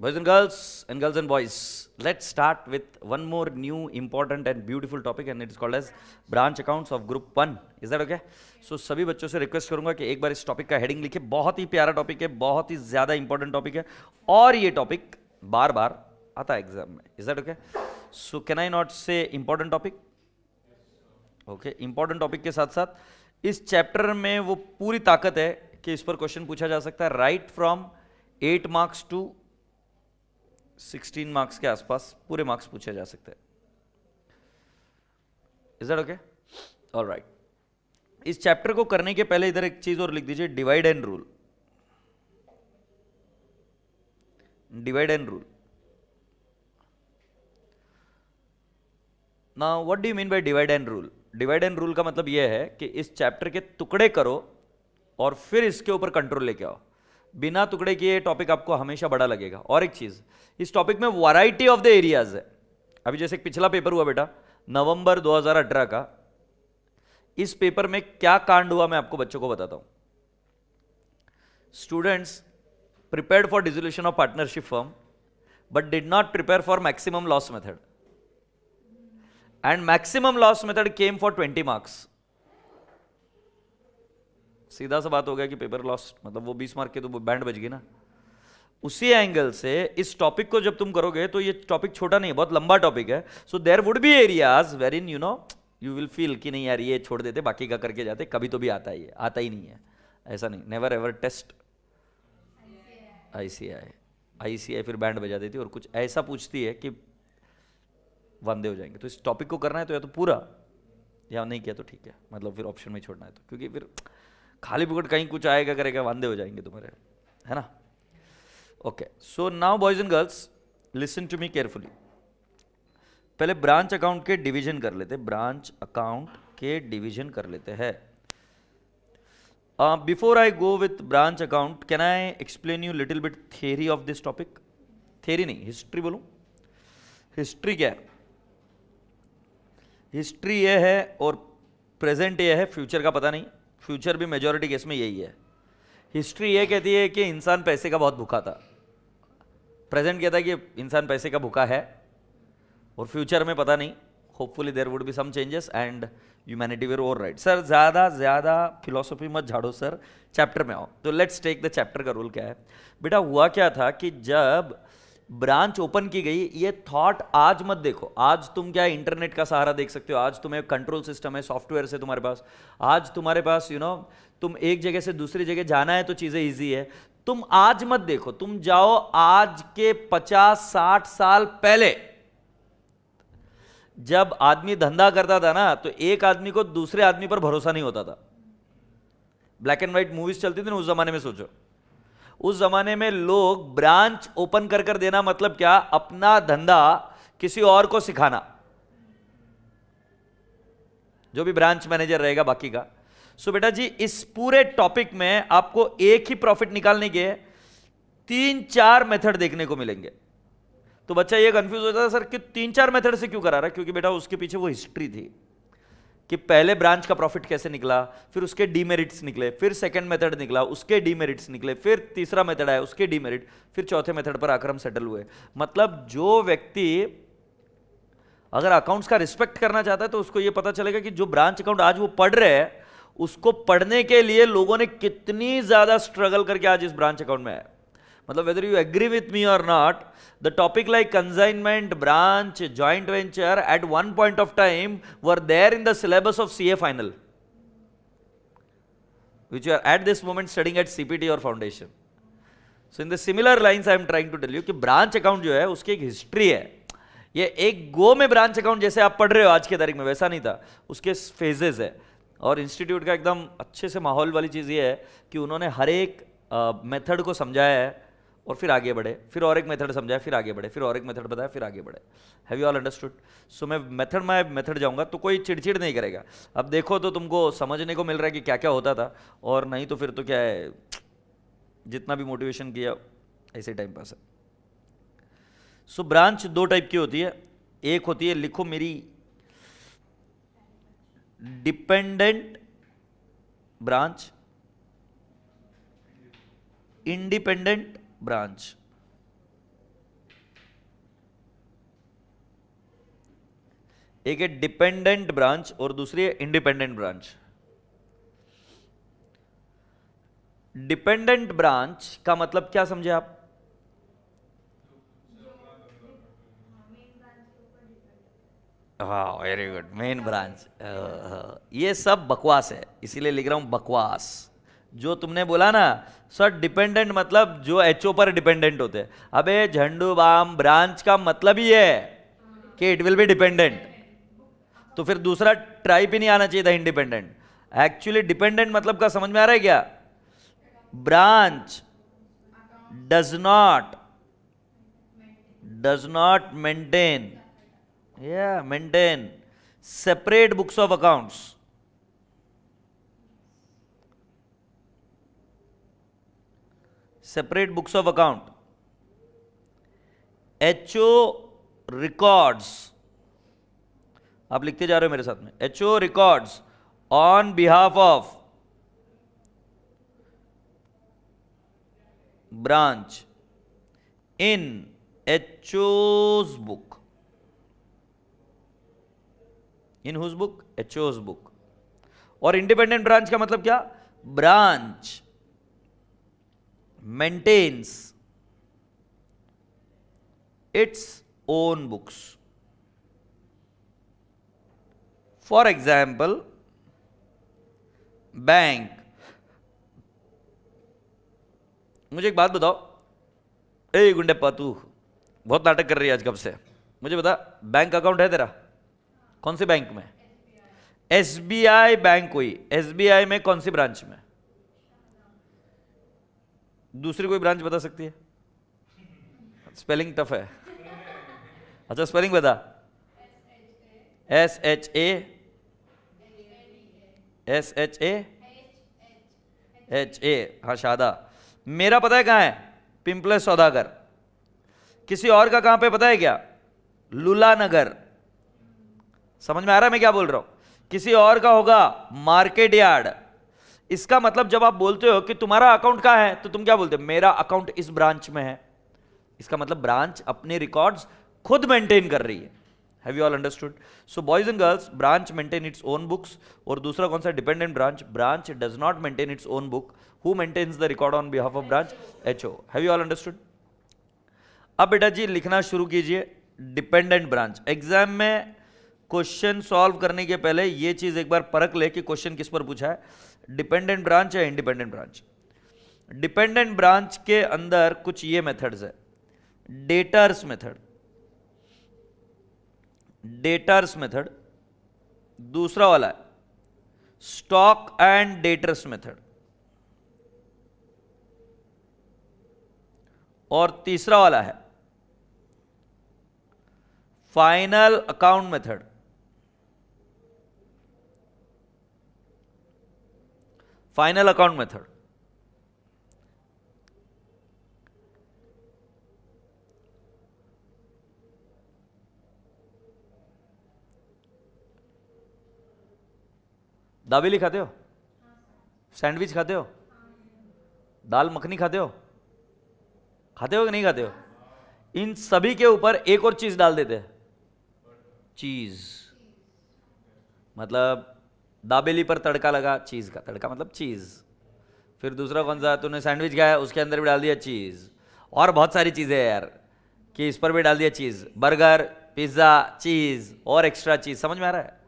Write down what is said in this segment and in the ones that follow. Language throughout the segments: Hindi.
Boys and girls and boys, let's start with one more new important and beautiful topic and it is called as branch accounts of group 1. Is that okay? So सभी बच्चों से रिक्वेस्ट करूंगा कि एक बार इस टॉपिक का हेडिंग लिखे. बहुत ही प्यारा टॉपिक है, बहुत ही ज्यादा इंपॉर्टेंट टॉपिक है और ये टॉपिक बार बार आता है एग्जाम में. Is that okay? So can I not say important topic? Okay, important topic के साथ साथ इस चैप्टर में वो पूरी ताकत है कि इस पर क्वेश्चन पूछा जा सकता है right from 8 marks to 16 marks के आसपास पूरे मार्क्स पूछे जा सकते हैं. Is that okay? ऑलराइट. इस चैप्टर को करने के पहले इधर एक चीज और लिख दीजिए, divide and rule. Divide and rule. Now what do you mean by divide and rule? Divide and rule का मतलब यह है कि इस चैप्टर के टुकड़े करो और फिर इसके ऊपर कंट्रोल लेके आओ. बिना टुकड़े किए टॉपिक आपको हमेशा बड़ा लगेगा. और एक चीज, इस टॉपिक में वैरायटी ऑफ द एरियाज है. अभी जैसे एक पिछला पेपर हुआ बेटा नवंबर 2018 का, इस पेपर में क्या कांड हुआ मैं आपको बच्चों को बताता हूं. Students prepared for dissolution of partnership firm but did not prepare for maximum loss method and maximum loss method came for 20 marks. सीधा सा बात हो गया कि पेपर लॉस मतलब वो 20 मार्क के तो बैंड बज गई ना. उसी एंगल से इस टॉपिक को जब तुम करोगे तो ये टॉपिक छोटा नहीं है, बहुत लंबा टॉपिक है. So there would be areas where in you will feel कि नहीं यार ये छोड़ देते, बाकी का करके जाते, कभी तो भी आता ही है. आता ही नहीं है, ऐसा नहीं. नेवर एवर टेस्ट आईसीआई फिर बैंड बजा देती है और कुछ ऐसा पूछती है कि वांदे हो जाएंगे. तो इस टॉपिक को करना है तो या तो पूरा या नहीं किया तो ठीक है, मतलब फिर ऑप्शन में छोड़ना है तो, क्योंकि फिर खाली पुकट कहीं कुछ आएगा करेगा वांदे हो जाएंगे तुम्हारे, है ना. Okay, so now boys and girls listen to me carefully. पहले ब्रांच अकाउंट के डिवीजन कर लेते. ब्रांच अकाउंट के डिवीजन कर लेते हैं. Before I go with branch account can I explain you little bit theory of this topic. Theory नहीं, हिस्ट्री बोलूं. हिस्ट्री क्या है? हिस्ट्री ये है और प्रेजेंट ये है, फ्यूचर का पता नहीं. फ्यूचर भी मेजॉरिटी केस में यही है. हिस्ट्री ये कहती है कि इंसान पैसे का बहुत भूखा था. प्रेजेंट कहता है कि इंसान पैसे का भूखा है और फ्यूचर में पता नहीं. Hopefully there would be some changes and humanity will over right. Sir ज्यादा फिलोसफी मत झाड़ो सर, चैप्टर में आओ. तो लेट्स टेक द चैप्टर का रूल क्या है बेटा. हुआ क्या था कि जब ब्रांच ओपन की गई, ये थॉट आज मत देखो. आज तुम क्या इंटरनेट का सहारा देख सकते हो, आज तुम्हें कंट्रोल सिस्टम है, सॉफ्टवेयर से तुम्हारे पास, आज तुम्हारे पास तुम एक जगह से दूसरी जगह जाना है तो चीजें इजी है. तुम आज मत देखो, तुम जाओ आज के 50-60 साल पहले. जब आदमी धंधा करता था ना तो एक आदमी को दूसरे आदमी पर भरोसा नहीं होता था. ब्लैक एंड व्हाइट मूवीज चलती थी ना उस जमाने में. सोचो उस जमाने में लोग ब्रांच ओपन कर देना मतलब क्या, अपना धंधा किसी और को सिखाना, जो भी ब्रांच मैनेजर रहेगा बाकी का. सो बेटा जी इस पूरे टॉपिक में आपको एक ही प्रॉफिट निकालने के 3-4 मेथड देखने को मिलेंगे. तो बच्चा ये कंफ्यूज होता है सर कि 3-4 मेथड से क्यों करा रहा है, क्योंकि बेटा उसके पीछे वो हिस्ट्री थी कि पहले ब्रांच का प्रॉफिट कैसे निकला, फिर उसके डीमेरिट्स निकले, फिर सेकंड मेथड निकला उसके डीमेरिट्स निकले, फिर तीसरा मेथड आया उसके डीमेरिट, फिर चौथे मेथड पर आकर हम सेटल हुए. मतलब जो व्यक्ति अगर अकाउंट्स का रिस्पेक्ट करना चाहता है तो उसको ये पता चलेगा कि जो ब्रांच अकाउंट आज वो पढ़ रहे हैं उसको पढ़ने के लिए लोगों ने कितनी ज्यादा स्ट्रगल करके आज इस ब्रांच अकाउंट में आया. मतलब whether you agree with me और not, the topic like consignment, branch, joint venture at one point of time were there in the syllabus of CA final, which you are at this moment studying at CPT or foundation. So in the similar lines I am trying to tell you कि branch account जो है उसकी एक हिस्ट्री है. ये एक गो में ब्रांच अकाउंट जैसे आप पढ़ रहे हो आज के तारीख में वैसा नहीं था, उसके फेजेस है. और इंस्टीट्यूट का एकदम अच्छे से माहौल वाली चीज ये है कि उन्होंने हर एक मेथड को समझाया है और फिर आगे बढ़े, फिर और एक मेथड समझाया, फिर आगे बढ़े, फिर और एक मेथड बताया, फिर आगे बढ़े. Have you all understood? So मैं मेथड जाऊंगा तो कोई चिड़चिड़ नहीं करेगा. अब देखो तो तुमको समझने को मिल रहा है कि क्या क्या होता था, और नहीं तो फिर तो क्या है, जितना भी मोटिवेशन किया ऐसे टाइम पास है. सो ब्रांच 2 टाइप की होती है. एक होती है, लिखो मेरी, डिपेंडेंट ब्रांच, इंडिपेंडेंट ब्रांच. एक है डिपेंडेंट ब्रांच और दूसरी है इंडिपेंडेंट ब्रांच। डिपेंडेंट ब्रांच का मतलब क्या समझे आप? हाँ, वेरी गुड, मेन ब्रांच। ये सब बकवास है, इसीलिए लिख रहा हूं बकवास। जो तुमने बोला ना सर डिपेंडेंट मतलब जो एचओ पर डिपेंडेंट होते हैं, अबे झंडू बाम, ब्रांच का मतलब ही है कि इट विल बी डिपेंडेंट। तो फिर दूसरा ट्राइप ही नहीं आना चाहिए था, इंडिपेंडेंट। एक्चुअली डिपेंडेंट मतलब का समझ में आ रहा है क्या? Branch does not maintain separate books of accounts. Separate books of account. HO records, आप लिखते जा रहे हो मेरे साथ में, HO records on behalf of branch in HO's book. In whose book? HO's book. और इंडिपेंडेंट ब्रांच का मतलब क्या? Branch maintains its own books. For example, bank. मुझे एक बात बताओ, ए गुंडेप्पा, तू बहुत नाटक कर रही है आज कब से, मुझे बता, बैंक अकाउंट है तेरा? कौन से बैंक में? SBI bank. कोई एसबीआई में कौन सी ब्रांच में? दूसरी कोई ब्रांच बता सकती है? स्पेलिंग टफ है। अच्छा स्पेलिंग बता। SHAHA। हाँ शादा। मेरा पता है कहां है? पिंपले सौदागर। किसी और का कहां पे पता है क्या? लुला नगर। समझ में आ रहा है मैं क्या बोल रहा हूं? किसी और का होगा मार्केट यार्ड। इसका मतलब जब आप बोलते हो कि तुम्हारा अकाउंट कहां है, तो तुम क्या बोलते हो? मेरा अकाउंट इस ब्रांच में है। इसका मतलब ब्रांच अपने रिकॉर्ड्स खुद मेंटेन कर रही है। Have you all understood? So boys and girls, branch maintain its own books. और दूसरा कौन सा? Dependent branch. Branch does not maintain its own book. Who maintains the record on behalf of branch? HO. Have you all understood? अब बेटा जी लिखना शुरू कीजिए डिपेंडेंट ब्रांच। एग्जाम में क्वेश्चन सॉल्व करने के पहले यह चीज एक बार परख ले कि क्वेश्चन किस पर पूछा है, डिपेंडेंट ब्रांच या इंडिपेंडेंट ब्रांच। डिपेंडेंट ब्रांच के अंदर कुछ ये मेथड्स है। Debtors method, debtors method. दूसरा वाला है स्टॉक एंड डेटर्स मेथड। और तीसरा वाला है final account method. Final account method. Dabeli खाते हो? सैंडविच खाते हो? दाल मखनी खाते हो? खाते हो कि नहीं खाते हो? इन सभी के ऊपर एक और चीज डाल देते हैं, चीज। मतलब दाबेली पर तड़का लगा, चीज का तड़का मतलब चीज। फिर दूसरा कौन सा? तूने सैंडविच खाया, उसके अंदर भी डाल दिया चीज। और बहुत सारी चीजें हैं यार कि इस पर भी डाल दिया चीज। बर्गर, पिज्जा, चीज और एक्स्ट्रा चीज। समझ में आ रहा है?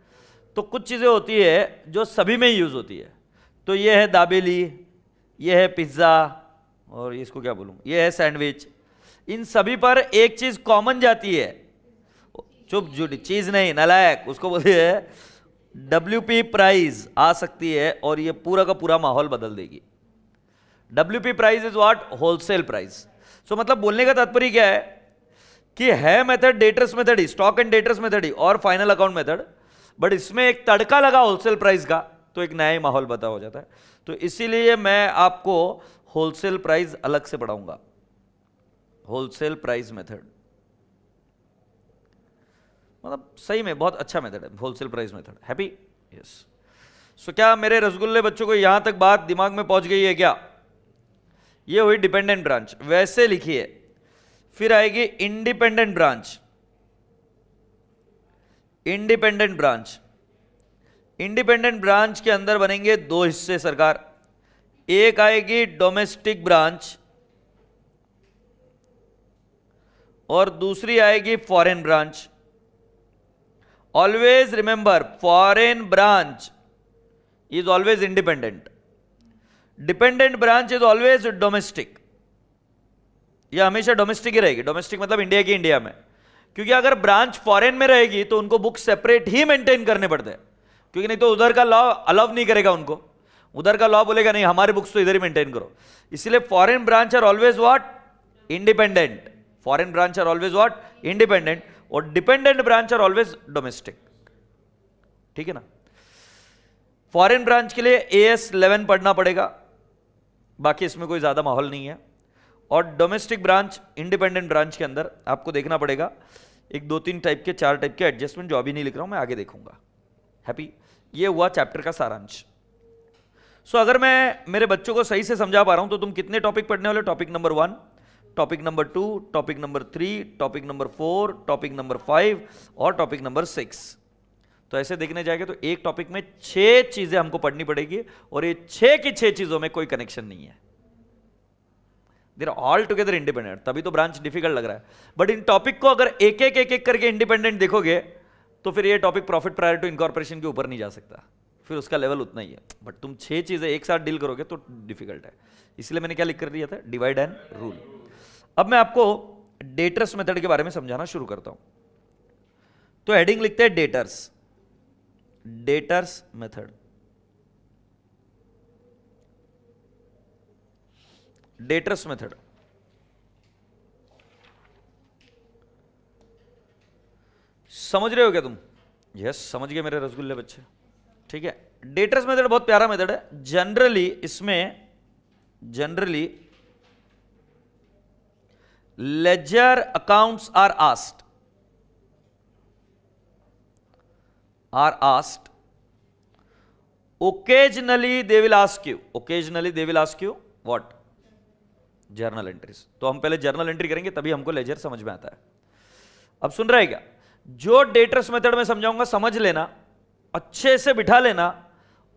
तो कुछ चीजें होती है जो सभी में ही यूज होती है। तो ये है दाबेली, ये है पिज्जा, और इसको क्या बोलूं, ये है सैंडविच। इन सभी पर एक चीज कॉमन जाती है। चुप झूठी चीज नहीं, नालायक, उसको बोलते हैं WP प्राइस आ सकती है और ये पूरा का पूरा माहौल बदल देगी। WP price is what? Wholesale price. So मतलब बोलने का तात्पर्य क्या है कि है मेथड डेटर्स मेथड ही, स्टॉक एंड डेटर्स मेथड ही और फाइनल अकाउंट मेथड, बट इसमें एक तड़का लगा होलसेल प्राइस का, तो एक नया ही माहौल बता हो जाता है। तो इसीलिए मैं आपको होलसेल प्राइस अलग से पढ़ाऊंगा। होलसेल प्राइस मेथड मतलब सही में बहुत अच्छा मेथड है wholesale price method. Happy? Yes. So क्या मेरे रसगुल्ले बच्चों को यहां तक बात दिमाग में पहुंच गई है क्या? ये हुई डिपेंडेंट ब्रांच। वैसे लिखिए, फिर आएगी independent branch. Independent branch, independent branch के अंदर बनेंगे दो हिस्से सरकार, एक आएगी डोमेस्टिक ब्रांच और दूसरी आएगी foreign branch. Always remember, foreign branch is always independent, dependent branch is always domestic. यह हमेशा डोमेस्टिक ही रहेगी, डोमेस्टिक मतलब इंडिया की इंडिया में, क्योंकि अगर ब्रांच फॉरेन में रहेगी तो उनको बुक सेपरेट ही मेंटेन करने पड़ते हैं, क्योंकि नहीं तो उधर का लॉ अलाउ नहीं करेगा उनको, उधर का लॉ बोलेगा नहीं हमारे बुक्स तो इधर ही मेंटेन करो। इसलिए foreign branch are always what, independent, foreign branch are always what, independent, और dependent branch are always domestic. ठीक है ना। फॉरेन ब्रांच के लिए AS 11 पढ़ना पड़ेगा, बाकी इसमें कोई ज्यादा माहौल नहीं है। और डोमेस्टिक ब्रांच, इंडिपेंडेंट ब्रांच के अंदर आपको देखना पड़ेगा एक 2-3 टाइप के, 4 टाइप के एडजस्टमेंट, जो अभी नहीं लिख रहा हूं मैं आगे देखूंगा। हैप्पी। ये हुआ चैप्टर का सारांश। सो अगर मैं मेरे बच्चों को सही से समझा पा रहा हूं तो तुम कितने टॉपिक पढ़ने वाले? Topic number 1, topic number 2, topic number 3, topic number 4, topic number 5 और टॉपिक नंबर 6। तो ऐसे देखने जाएंगे तो एक टॉपिक में 6 चीजें हमको पढ़नी पड़ेगी, और ये 6 की 6 चीजों में कोई कनेक्शन नहीं है, there are all together independent. तभी तो ब्रांच डिफिकल्ट लग रहा है। बट इन टॉपिक को अगर एक एक करके इंडिपेंडेंट देखोगे तो फिर ये topic profit prior to incorporation के ऊपर नहीं जा सकता, फिर उसका लेवल उतना ही है। बट तुम 6 चीजें एक साथ डील करोगे तो डिफिकल्ट है। इसलिए मैंने क्या लिख कर दिया था, डिवाइड एंड रूल। अब मैं आपको डेटर्स मेथड के बारे में समझाना शुरू करता हूं। तो हेडिंग लिखते हैं debtors, debtors method. Debtors method समझ रहे हो क्या तुम? यस, समझ गए मेरे रसगुल्ले बच्चे। ठीक है। डेटर्स मेथड बहुत प्यारा मेथड है। Generally ledger accounts are asked, occasionally they will ask you what, journal entries. तो हम पहले जर्नल एंट्री करेंगे तभी हमको लेजर समझ में आता है। अब सुन रहे क्या? जो डेटर्स मेथड में समझाऊंगा समझ लेना, अच्छे से बिठा लेना,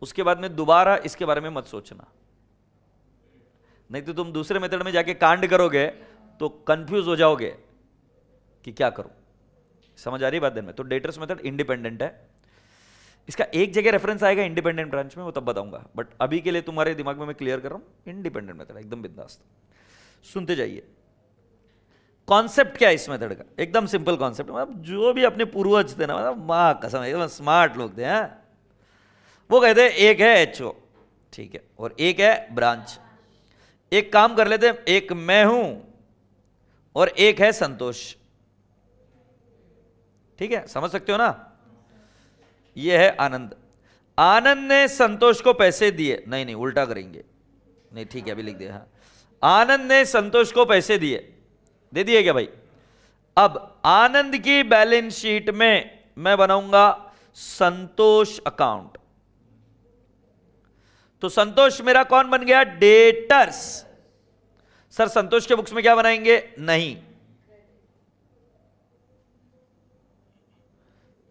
उसके बाद में दोबारा इसके बारे में मत सोचना, नहीं तो तुम दूसरे मेथड में जाके कांड करोगे तो कंफ्यूज हो जाओगे कि क्या करूं। समझ आ रही बात? दिन में तो डेटर्स मेथड इंडिपेंडेंट है। इसका एक जगह रेफरेंस आएगा इंडिपेंडेंट ब्रांच में, वो तब बताऊंगा, बट अभी के लिए तुम्हारे दिमाग में मैं क्लियर कर रहा हूं। इंडिपेंडेंट मेथड एकदम बिंदास, सुनते जाइए। कॉन्सेप्ट क्या है इस मेथड का? एकदम सिंपल कॉन्सेप्ट। मतलब जो भी अपने पूर्वज थे ना, मतलब मां कसम एकदम स्मार्ट लोग थे, वो कहते हैं एक है HO, ठीक है, और एक है ब्रांच। एक काम कर लेते हैं, एक मैं हूं और एक है संतोष। ठीक है, समझ सकते हो ना? ये है आनंद। आनंद ने संतोष को पैसे दिए, नहीं उल्टा करेंगे, नहीं ठीक है अभी लिख दिया। हाँ, आनंद ने संतोष को पैसे दिए, दे दिए क्या भाई? अब आनंद की बैलेंस शीट में मैं बनाऊंगा संतोष अकाउंट। तो संतोष मेरा कौन बन गया? डेटर्स। सर संतोष के बुक्स में क्या बनाएंगे? नहीं,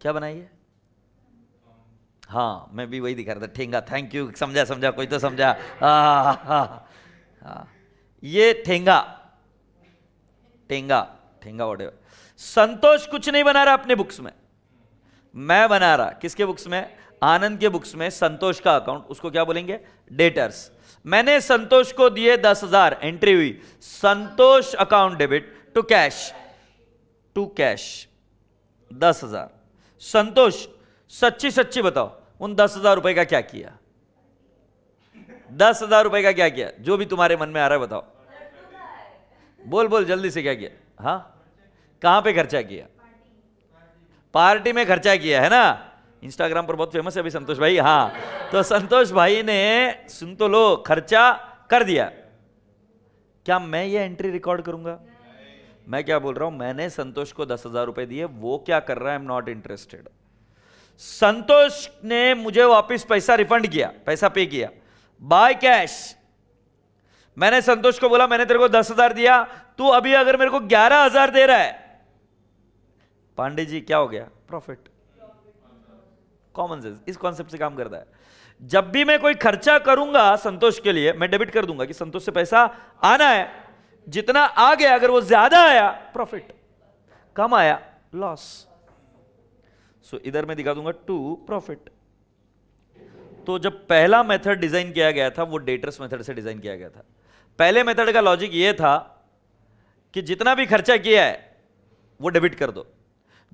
क्या बनाइए? हाँ, मैं भी वही दिखा रहा था, ठेंगा। थैंक यू, समझा कोई तो समझा। ये ठेंगा व्हाटएवर। संतोष कुछ नहीं बना रहा अपने बुक्स में, मैं बना रहा। किसके बुक्स में? आनंद के बुक्स में संतोष का अकाउंट, उसको क्या बोलेंगे? डेटर्स। मैंने संतोष को दिए 10,000, एंट्री हुई संतोष अकाउंट डेबिट टू कैश 10,000। संतोष सच्ची बताओ, उन 10,000 रुपए का क्या किया? 10,000 रुपए का क्या किया? जो भी तुम्हारे मन में आ रहा है बताओ, बोल जल्दी से, क्या किया? हाँ, कहां पे खर्चा किया? पार्टी में खर्चा किया है ना। इंस्टाग्राम पर बहुत फेमस है अभी संतोष भाई। हाँ, तो संतोष भाई ने, सुन तो लो, खर्चा कर दिया। क्या मैं ये एंट्री रिकॉर्ड करूंगा? मैं क्या बोल रहा हूं, मैंने संतोष को 10,000 रुपए दिए, वो क्या कर रहा है? I am not interested. Santosh ने मुझे वापस पैसा रिफंड किया, पैसा पे किया बाय कैश। मैंने संतोष को बोला मैंने तेरे को 10,000 दिया, तू अभी अगर मेरे को 11,000 दे रहा है, पांडे जी क्या हो गया? प्रॉफिट। कॉमन सेंस इस कॉन्सेप्ट से काम करता है। जब भी मैं कोई खर्चा करूंगा संतोष के लिए, मैं डेबिट कर दूंगा कि संतोष से पैसा आना है, जितना आ गया अगर वो ज्यादा आया प्रॉफिट, कम आया लॉस। सो इधर मैं दिखा दूंगा टू प्रॉफिट। तो जब पहला मेथड डिजाइन किया गया था वो डेटर्स मेथड से डिजाइन किया गया था। पहले मेथड का लॉजिक ये था कि जितना भी खर्चा किया है वो डेबिट कर दो,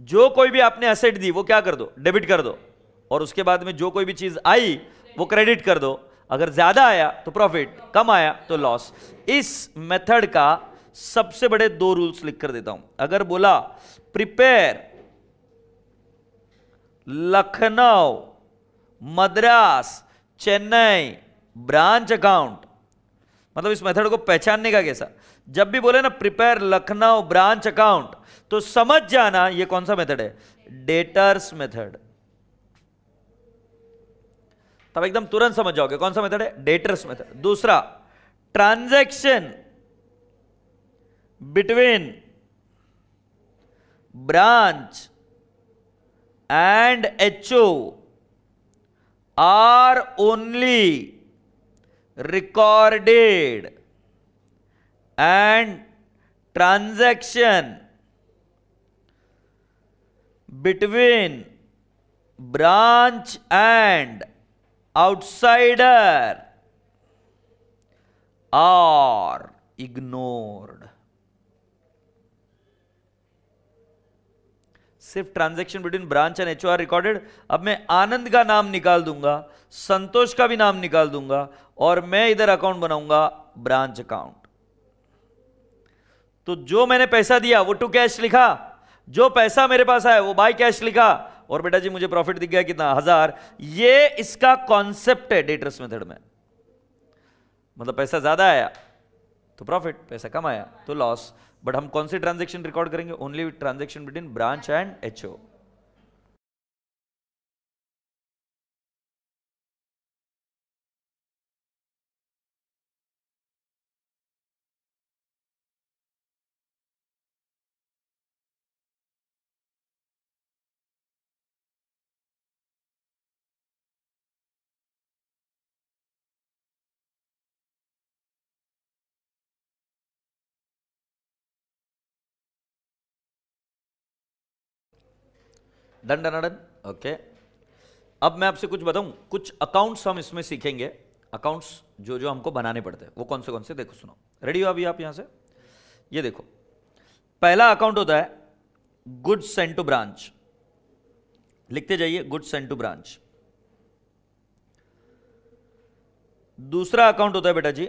जो कोई भी आपने एसेट दी वो क्या कर दो, डेबिट कर दो, और उसके बाद में जो कोई भी चीज आई वो क्रेडिट कर दो। अगर ज्यादा आया तो प्रॉफिट, कम आया तो लॉस। इस मेथड का सबसे बड़े 2 रूल्स लिख कर देता हूं। अगर बोला prepare Lucknow, Madras, Chennai branch account, मतलब इस मेथड को पहचानने का कैसा, जब भी बोले ना प्रिपेयर लखनऊ ब्रांच अकाउंट तो समझ जाना ये कौन सा मेथड है, डेटर्स मेथड। तब एकदम तुरंत समझ जाओगे कौन सा मेथड है, डेटर्स मेथड। दूसरा, transaction between branch and HO are only recorded and transaction between branch and outsider are ignored। सिर्फ transaction between branch and HO are recorded. अब मैं आनंद का नाम निकाल दूंगा, संतोष का भी नाम निकाल दूंगा, और मैं इधर अकाउंट बनाऊंगा ब्रांच अकाउंट। तो जो मैंने पैसा दिया वो टू कैश लिखा, जो पैसा मेरे पास आया वो बाय कैश लिखा, और बेटा जी मुझे प्रॉफिट दिख गया कितना, 1000। ये इसका कॉन्सेप्ट है डेटर्स मेथड में। मतलब पैसा ज्यादा आया तो प्रॉफिट, पैसा कम आया तो लॉस। बट हम कौन सी ट्रांजैक्शन रिकॉर्ड करेंगे, only transaction between branch and HO. Done done done, okay. अब मैं आपसे कुछ बताऊं, कुछ अकाउंट्स हम इसमें सीखेंगे। अकाउंट्स जो जो हमको बनाने पड़ते हैं वो कौन से देखो, सुनो। रेडी हो अभी आप यहां से? ये देखो, पहला अकाउंट होता है गुड्स सेंड टू ब्रांच। लिखते जाइए, गुड्स सेंड टू ब्रांच। दूसरा अकाउंट होता है बेटा जी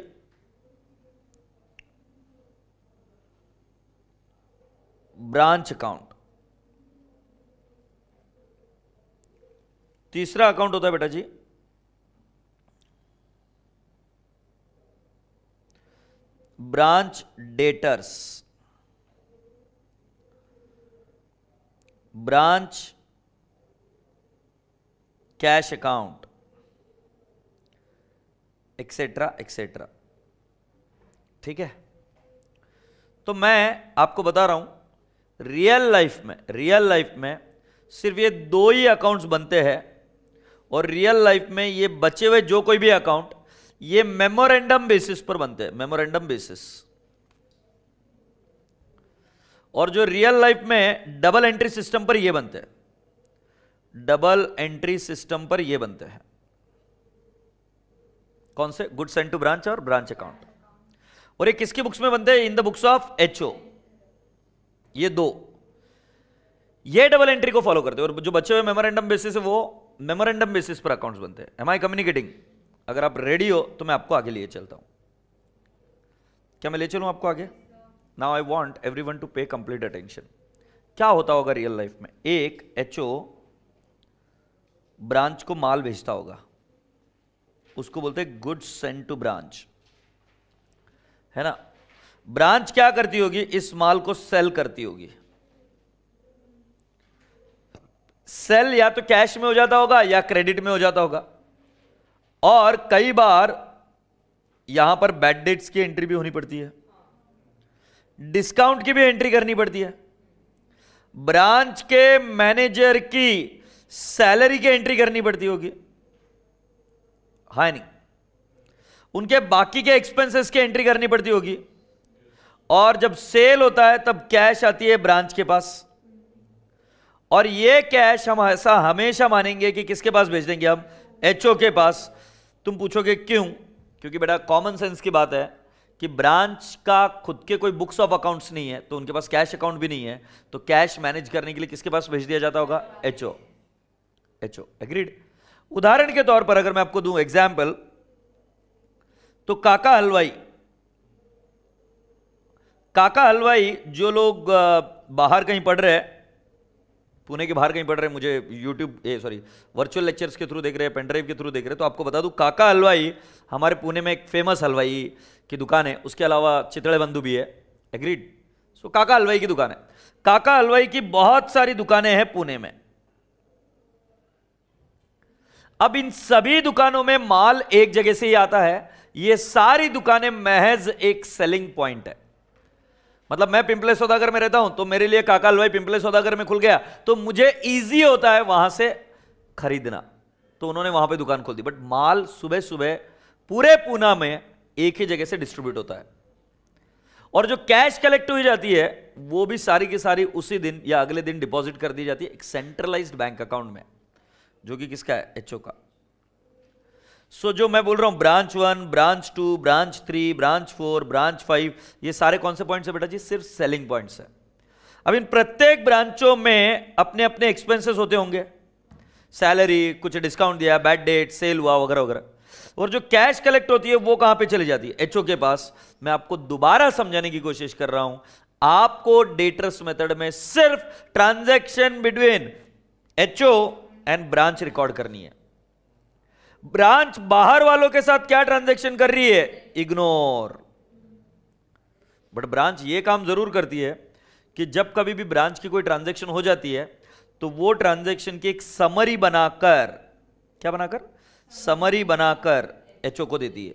ब्रांच अकाउंट। तीसरा अकाउंट होता है बेटा जी branch debtors, branch cash account, etcetera etcetera. ठीक है, तो मैं आपको बता रहा हूं रियल लाइफ में सिर्फ ये 2 ही अकाउंट्स बनते हैं, और रियल लाइफ में ये बचे हुए जो कोई भी अकाउंट ये मेमोरेंडम बेसिस पर बनते हैं, मेमोरेंडम बेसिस। और जो रियल लाइफ में डबल एंट्री सिस्टम पर ये बनते हैं, डबल एंट्री सिस्टम पर ये बनते हैं। कौन से? गुड सेंड टू ब्रांच और ब्रांच अकाउंट। और ये किसकी बुक्स में बनते हैं? In the books of HO. ये 2 ये डबल एंट्री को फॉलो करते हैं, और जो बचे हुए मेमोरेंडम बेसिस है वो मेमोरेंडम बेसिस पर अकाउंट्स बनते हैं। एम आई कम्युनिकेटिंग? अगर आप रेडी हो तो मैं आपको आगे लिए चलता हूं। क्या मैं ले चलूं आपको आगे? Now I want everyone to pay complete attention. क्या होता होगा रियल लाइफ में? एक एचओ ब्रांच को माल भेजता होगा, उसको बोलते हैं गुड्स सेंड टू ब्रांच, है ना। ब्रांच क्या करती होगी? इस माल को सेल करती होगी। सेल या तो कैश में हो जाता होगा या क्रेडिट में हो जाता होगा, और कई बार यहां पर बैड डेट्स की एंट्री भी होनी पड़ती है, डिस्काउंट की भी एंट्री करनी पड़ती है। ब्रांच के मैनेजर की सैलरी की एंट्री करनी पड़ती होगी, है नहीं? उनके बाकी के एक्सपेंसेस की एंट्री करनी पड़ती होगी, और जब सेल होता है तब कैश आती है ब्रांच के पास, और ये कैश हम ऐसा हमेशा मानेंगे कि किसके पास भेज देंगे हम? एचओ के पास। तुम पूछोगे क्यों? क्योंकि बेटा कॉमन सेंस की बात है कि ब्रांच का खुद के कोई बुक्स ऑफ अकाउंट्स नहीं है, तो उनके पास कैश अकाउंट भी नहीं है, तो कैश मैनेज करने के लिए किसके पास भेज दिया जाता होगा? एचओ। HO, agreed? उदाहरण के तौर पर अगर मैं आपको दूं एग्जाम्पल, तो काका हलवाई, जो लोग बाहर कहीं पढ़ रहे हैं, पुणे के बाहर कहीं पढ़ रहे हैं, मुझे वर्चुअल लेक्चर्स के थ्रू देख रहे हैं, पेनड्राइव के थ्रू देख रहे हैं, तो आपको बता दूं काका हलवाई हमारे पुणे में एक फेमस हलवाई की दुकान है, उसके अलावा चितड़े बंधु भी है, एग्रीड? सो काका हलवाई की दुकान है। काका हलवाई की बहुत सारी दुकानें हैं पुणे में। अब इन सभी दुकानों में माल एक जगह से ही आता है, ये सारी दुकानें महज एक सेलिंग पॉइंट है। मतलब मैं पिंपले सौदागर में रहता हूं, तो मेरे लिए काका हलवाई पिंपले सौदागर में खुल गया, तो मुझे इजी होता है वहां से खरीदना, तो उन्होंने वहां पे दुकान खोल दी। बट माल सुबह सुबह पूरे पूना में एक ही जगह से डिस्ट्रीब्यूट होता है, और जो कैश कलेक्ट हुई जाती है वो भी सारी की सारी उसी दिन या अगले दिन डिपॉजिट कर दी जाती है एक सेंट्रलाइज्ड बैंक अकाउंट में, जो कि किसका है? एचओ का। सो जो मैं बोल रहा हूं branch 1, branch 2, branch 3, branch 4, branch 5, ये सारे कौन से पॉइंट्स है बेटा जी? सिर्फ सेलिंग पॉइंट्स है। अब इन प्रत्येक ब्रांचों में अपने अपने एक्सपेंसेस होते होंगे, सैलरी, कुछ डिस्काउंट दिया, बैड डेट, सेल हुआ, वगैरह वगैरह, और जो कैश कलेक्ट होती है वो कहां पे चली जाती है? एचओ के पास। मैं आपको दोबारा समझाने की कोशिश कर रहा हूं, आपको डेटर्स मेथड में सिर्फ transaction between HO and branch record करनी है। ब्रांच बाहर वालों के साथ क्या ट्रांजैक्शन कर रही है? इग्नोर। बट ब्रांच ये काम जरूर करती है कि जब कभी भी ब्रांच की कोई ट्रांजैक्शन हो जाती है तो वो ट्रांजैक्शन की एक समरी बनाकर, क्या बनाकर? समरी बनाकर एचओ को देती है,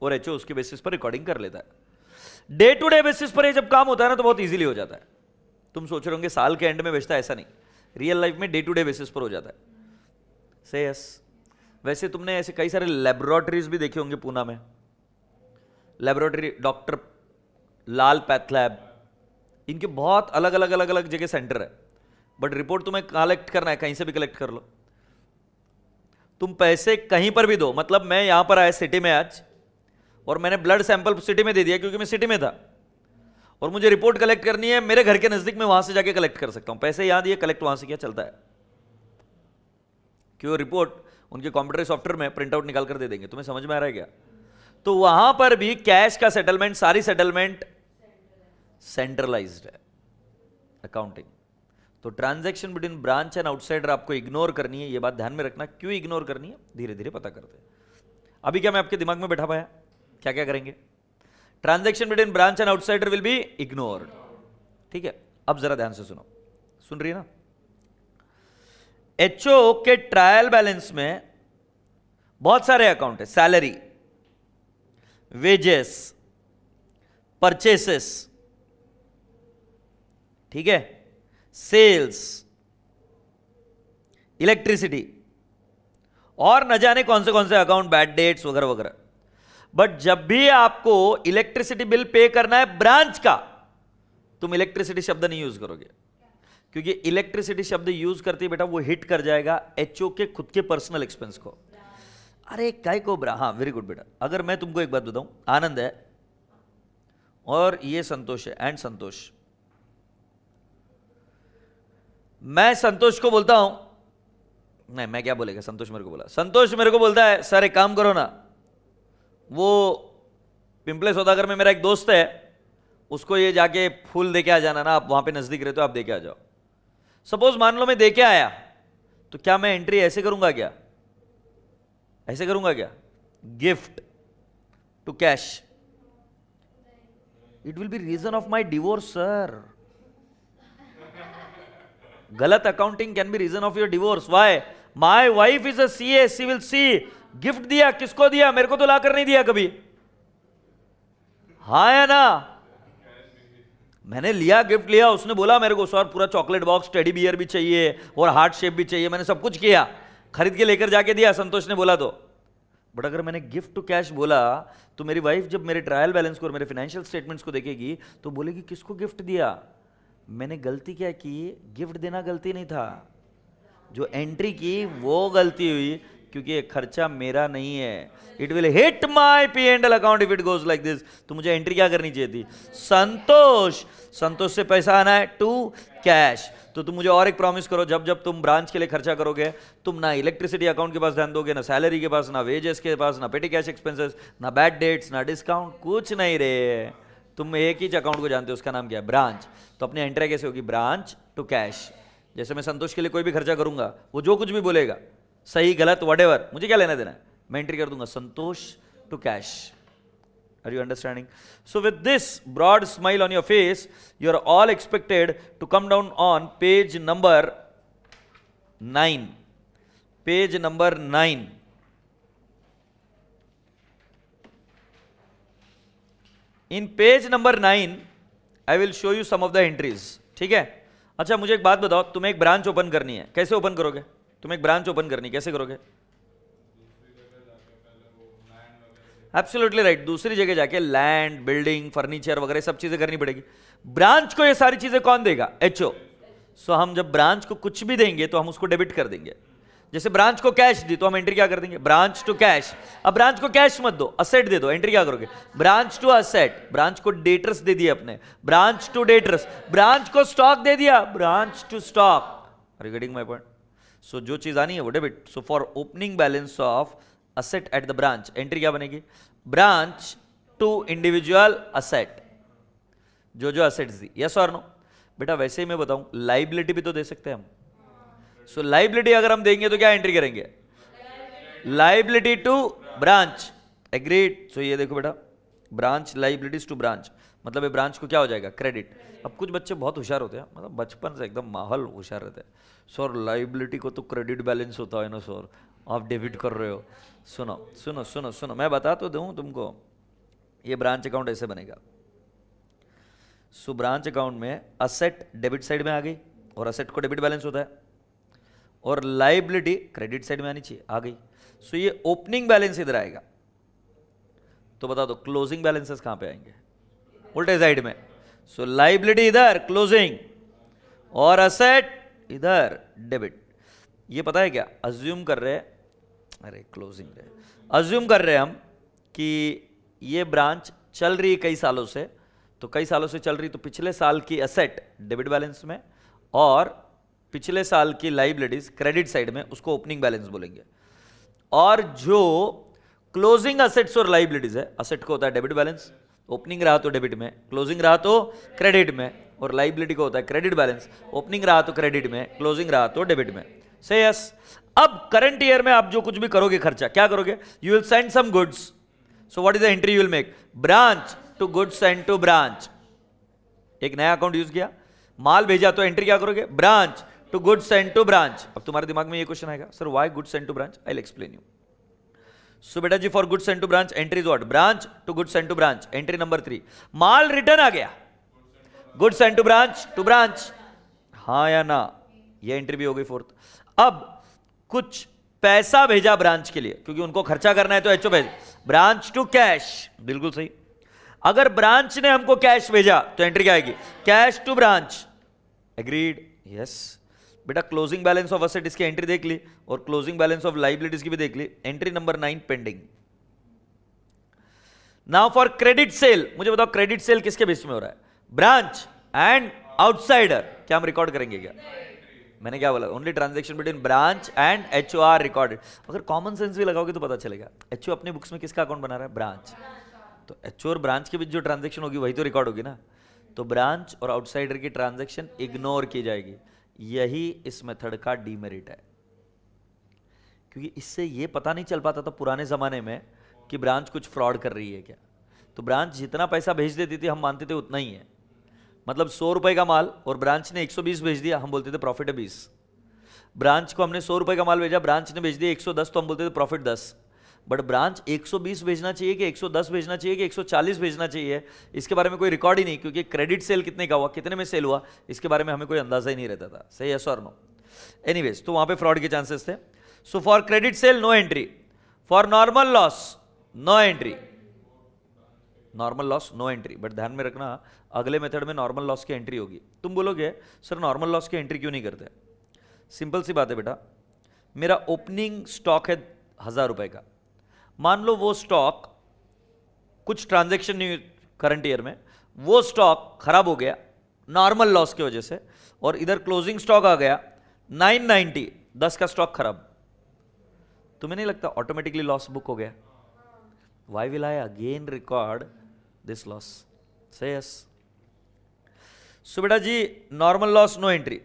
और एचओ उसके बेसिस पर रिकॉर्डिंग कर लेता है। डे टू डे बेसिस पर ये जब काम होता है ना तो बहुत इजीली हो जाता है। तुम सोच रहे होंगे साल के एंड में बेचता है, ऐसा नहीं, रियल लाइफ में डे टू डे बेसिस पर हो जाता है। से यस। वैसे तुमने ऐसे कई सारे लेबोरेटरीज भी देखे होंगे पूना में, लेबोरेटरी, डॉक्टर लाल पैथ लैब, इनके बहुत अलग अलग अलग अलग जगह सेंटर है, बट रिपोर्ट तुम्हें कलेक्ट करना है, कहीं से भी कलेक्ट कर लो, तुम पैसे कहीं पर भी दो। मतलब मैं यहां पर आया सिटी में आज, और मैंने ब्लड सैंपल सिटी में दे दिया क्योंकि मैं सिटी में था, और मुझे रिपोर्ट कलेक्ट करनी है मेरे घर के नजदीक में, वहां से जाके कलेक्ट कर सकता हूं। पैसे यहां दिए, कलेक्ट वहां से किया, चलता है। क्यों? रिपोर्ट उनके कंप्यूटर सॉफ्टवेयर में प्रिंट आउट निकाल कर दे देंगे। तुम्हें समझ में आ रहा है क्या? तो वहां पर भी कैश का सेटलमेंट, सारी सेटलमेंट सेंट्रलाइज्ड है, अकाउंटिंग। तो transaction between branch and outsider आपको इग्नोर करनी है, ये बात ध्यान में रखना। क्यों इग्नोर करनी है, धीरे धीरे पता करते हैं। अभी क्या मैं आपके दिमाग में बैठा पाया क्या क्या करेंगे? Transaction between branch and outsider will be ignored, ठीक है? अब जरा ध्यान से सुनो, सुन रही है ना? एचओ के ट्रायल बैलेंस में बहुत सारे अकाउंट है, सैलरी, वेजेस, परचेसेस, ठीक है, सेल्स, इलेक्ट्रिसिटी, और न जाने कौन से अकाउंट, बैड डेट्स वगैरह वगैरह। बट जब भी आपको इलेक्ट्रिसिटी बिल पे करना है ब्रांच का, तुम इलेक्ट्रिसिटी शब्द नहीं यूज करोगे, क्योंकि इलेक्ट्रिसिटी शब्द यूज करते ही बेटा वो हिट कर जाएगा एचओ के खुद के पर्सनल एक्सपेंस को। अरे काय को ब्रा, हाँ वेरी गुड बेटा। अगर मैं तुमको एक बात बताऊं, आनंद है और ये संतोष है, एंड संतोष, मैं संतोष को बोलता हूं, नहीं मैं क्या बोलेगा, संतोष मेरे को बोला, संतोष मेरे को बोलता है सर एक काम करो ना, वो पिंपले सौदागर में मेरा एक दोस्त है, उसको ये जाके फूल देके आ जाना ना, आप वहां पे नजदीक रहते हो, आप देके आ जाओ। सपोज मान लो मैं देके आया, तो क्या मैं एंट्री ऐसे करूंगा क्या? ऐसे करूंगा क्या? Gift to cash, it will be reason of my divorce sir. गलत accounting can be reason of your divorce. Why? My wife is a CA, she will see gift दिया, किसको दिया? मेरे को तो लाकर नहीं दिया कभी, हाँ या ना? मैंने लिया, गिफ्ट लिया, उसने बोला मेरे को सर पूरा चॉकलेट बॉक्स, टेडी बियर भी चाहिए और हार्ट शेप भी चाहिए, मैंने सब कुछ किया, खरीद के लेकर जाके दिया, संतोष ने बोला तो। बट अगर मैंने गिफ्ट टू कैश बोला तो मेरी वाइफ जब मेरे ट्रायल बैलेंस को और मेरे फाइनेंशियल स्टेटमेंट्स को देखेगी तो बोलेगी किसको गिफ्ट दिया। मैंने गलती क्या की? गिफ्ट देना गलती नहीं था, जो एंट्री की वो गलती हुई, क्योंकि ये खर्चा मेरा नहीं है। It will hit my P&L account if it goes like this. तो मुझे एंट्री क्या करनी चाहिए थी? संतोष, संतोष से पैसा आना है टू कैश। तो तुम मुझे और एक प्रॉमिस करो, जब जब तुम ब्रांच के लिए खर्चा करोगे, तुम ना इलेक्ट्रिसिटी अकाउंट के पास ध्यान दोगे, ना सैलरी के पास, ना वेजेस के पास, ना पेटी कैश एक्सपेंसेस, ना बैड डेट्स, ना डिस्काउंट, कुछ नहीं रे। तुम एक ही अकाउंट को जानते हो, उसका नाम क्या है? ब्रांच। तो अपनी एंट्री कैसे होगी? Branch to cash. जैसे मैं संतोष के लिए कोई भी खर्चा करूंगा, वो जो कुछ भी बोलेगा, सही गलत व्हाटएवर, मुझे क्या लेना देना है, मैं एंट्री कर दूंगा Santosh to cash. Are you understanding? So with this broad smile on your face, you are all expected to come down on page number 9. Page number 9. In page number 9, I will show you some of the entries. ठीक है? अच्छा मुझे एक बात बताओ, तुम्हें एक ब्रांच ओपन करनी है, कैसे ओपन करोगे? तुम्हें एक ब्रांच ओपन करनी है, कैसे करोगे? एब्सोल्युटली राइट, दूसरी जगह जाके लैंड, बिल्डिंग, फर्नीचर वगैरह सब चीजें करनी पड़ेगी। ब्रांच को ये सारी चीजें कौन देगा? एचओ। सो हम जब ब्रांच को कुछ भी देंगे तो हम उसको डेबिट कर देंगे। जैसे ब्रांच को कैश दी तो हम एंट्री क्या कर देंगे? Branch to cash. अब ब्रांच को कैश मत दो, असेट दे दो, एंट्री क्या करोगे? Branch to asset. ब्रांच को डेटर्स दे दिया अपने, ब्रांच टू डेटर्स। ब्रांच को स्टॉक दे दिया, branch to stock. Are you getting my point? So जो चीज आनी है वो debit. So for opening balance of asset at the branch, entry क्या बनेगी? ब्रांच टू इंडिविजुअल असेट, जो जो असेट्स दी। यस और नो? बेटा वैसे ही मैं बताऊं, लाइबिलिटी भी तो दे सकते हैं हम। सो लाइबिलिटी अगर हम देंगे तो क्या एंट्री करेंगे? Liability to branch. Agreed? So ये देखो बेटा, ब्रांच लाइबिलिटीज टू ब्रांच, मतलब ये ब्रांच को क्या हो जाएगा? क्रेडिट। अब कुछ बच्चे बहुत होशियार होते हैं, मतलब बचपन से एकदम माहौल होशियार रहते हैं। सर लाइबिलिटी को तो क्रेडिट बैलेंस होता है ना सर, आप डेबिट कर रहे हो। सुनो सुनो सुनो सुनो, मैं बता तो दूं तुमको, ये ब्रांच अकाउंट ऐसे बनेगा। सो ब्रांच अकाउंट में असेट डेबिट साइड में आ गई, और असेट को डेबिट बैलेंस होता है, और लाइबिलिटी क्रेडिट साइड में आनी चाहिए, आ गई। सो ये ओपनिंग बैलेंस इधर आएगा। तो बता दो क्लोजिंग बैलेंसेस कहां पे आएंगे? उल्टे साइड में। सो लाइबिलिटी इधर क्लोजिंग, और असेट इधर डेबिट। ये पता है क्या? अज्यूम कर रहे हैं, अरे क्लोजिंग है, अज्यूम कर रहे हैं हम कि ये ब्रांच चल रही है कई सालों से, तो कई सालों से चल रही, तो पिछले साल की असेट डेबिट बैलेंस में, और पिछले साल की लाइबिलिटीज क्रेडिट साइड में, उसको ओपनिंग बैलेंस बोलेंगे। और जो क्लोजिंग असेट्स और लाइबिलिटीज है, असेट को होता है डेबिट बैलेंस, ओपनिंग रहा तो डेबिट में, क्लोजिंग रहा तो क्रेडिट में, और लाइबिलिटी को होता है क्रेडिट बैलेंस, ओपनिंग रहा तो क्रेडिट में, क्लोजिंग रहा तो डेबिट में। से यस। अब करंट ईयर में आप जो कुछ भी करोगे खर्चा, क्या करोगे? You will send some goods. So what is the entry you will make? Branch to goods send to branch. एक नया अकाउंट यूज किया, माल भेजा, तो एंट्री क्या करोगे? Branch to goods send to branch. अब तुम्हारे दिमाग में ये क्वेश्चन आएगा, sir why goods send to branch? I will explain you. So बेटा जी, for goods send to branch entry is what? Branch to goods send to branch. Entry number 3, माल रिटर्न आ गया, गुड्स सेंड टू ब्रांच, हाँ या ना? ये एंट्री भी हो गई 4th। अब कुछ पैसा भेजा ब्रांच के लिए, क्योंकि उनको खर्चा करना है तो एचओ भेज, ब्रांच टू कैश, बिल्कुल सही। अगर ब्रांच ने हमको कैश भेजा तो एंट्री क्या आएगी? Cash to branch. Agreed? Yes. बेटा क्लोजिंग बैलेंस ऑफ असेट इसकी एंट्री देख ली, और क्लोजिंग बैलेंस ऑफ लाइबिलिटीज की भी देख ली। Entry number 9 pending. Now for credit sale, मुझे बताओ क्रेडिट सेल किसके बेस में हो रहा है? Branch and outsider. क्या हम रिकॉर्ड करेंगे क्या? मैंने क्या बोला? Only transaction between branch and HO are recorded. अगर कॉमन सेंस भी लगाओगे तो पता चलेगा, एचओ अपने बुक्स में किसका अकाउंट बना रहा है? ब्रांच। तो एचओ और ब्रांच के बीच जो ट्रांजैक्शन होगी वही तो रिकॉर्ड होगी ना। तो ब्रांच और आउटसाइडर की ट्रांजैक्शन इग्नोर की जाएगी। यही इस मेथड का डीमेरिट है, क्योंकि इससे ये पता नहीं चल पाता था पुराने जमाने में कि ब्रांच कुछ फ्रॉड कर रही है क्या। तो ब्रांच जितना पैसा भेज देती थी हम मानते थे उतना ही है, मतलब 100 रुपए का माल और ब्रांच ने 120 भेज दिया, हम बोलते थे प्रॉफिट है 20। ब्रांच को हमने 100 रुपए का माल भेजा, ब्रांच ने भेज दिया 110, तो हम बोलते थे प्रॉफिट 10। बट ब्रांच 120 भेजना चाहिए कि 110 भेजना चाहिए कि 140 भेजना चाहिए, इसके बारे में कोई रिकॉर्ड ही नहीं, क्योंकि क्रेडिट सेल कितने का हुआ, कितने में सेल हुआ, इसके बारे में हमें कोई अंदाजा ही नहीं रहता था। सही, यस और नो? एनीवेज, तो वहां पे फ्रॉड के चांसेस थे। So for credit sale no entry, for normal loss no entry, normal loss no entry. But ध्यान में रखना, अगले मेथड में नॉर्मल लॉस की एंट्री होगी। तुम बोलोगे सर नॉर्मल लॉस की एंट्री क्यों नहीं करते? सिंपल सी बात है बेटा, मेरा ओपनिंग स्टॉक है 1000 रुपए का, मान लो वो स्टॉक कुछ ट्रांजैक्शन नहीं करंट ईयर में, वो स्टॉक खराब हो गया नॉर्मल लॉस की वजह से, और इधर क्लोजिंग स्टॉक आ गया 990, 10 का स्टॉक खराब, तुम्हें नहीं लगता ऑटोमेटिकली लॉस बुक हो गया? Why will I again record this loss? Say yes. So बेटा जी, normal loss no entry.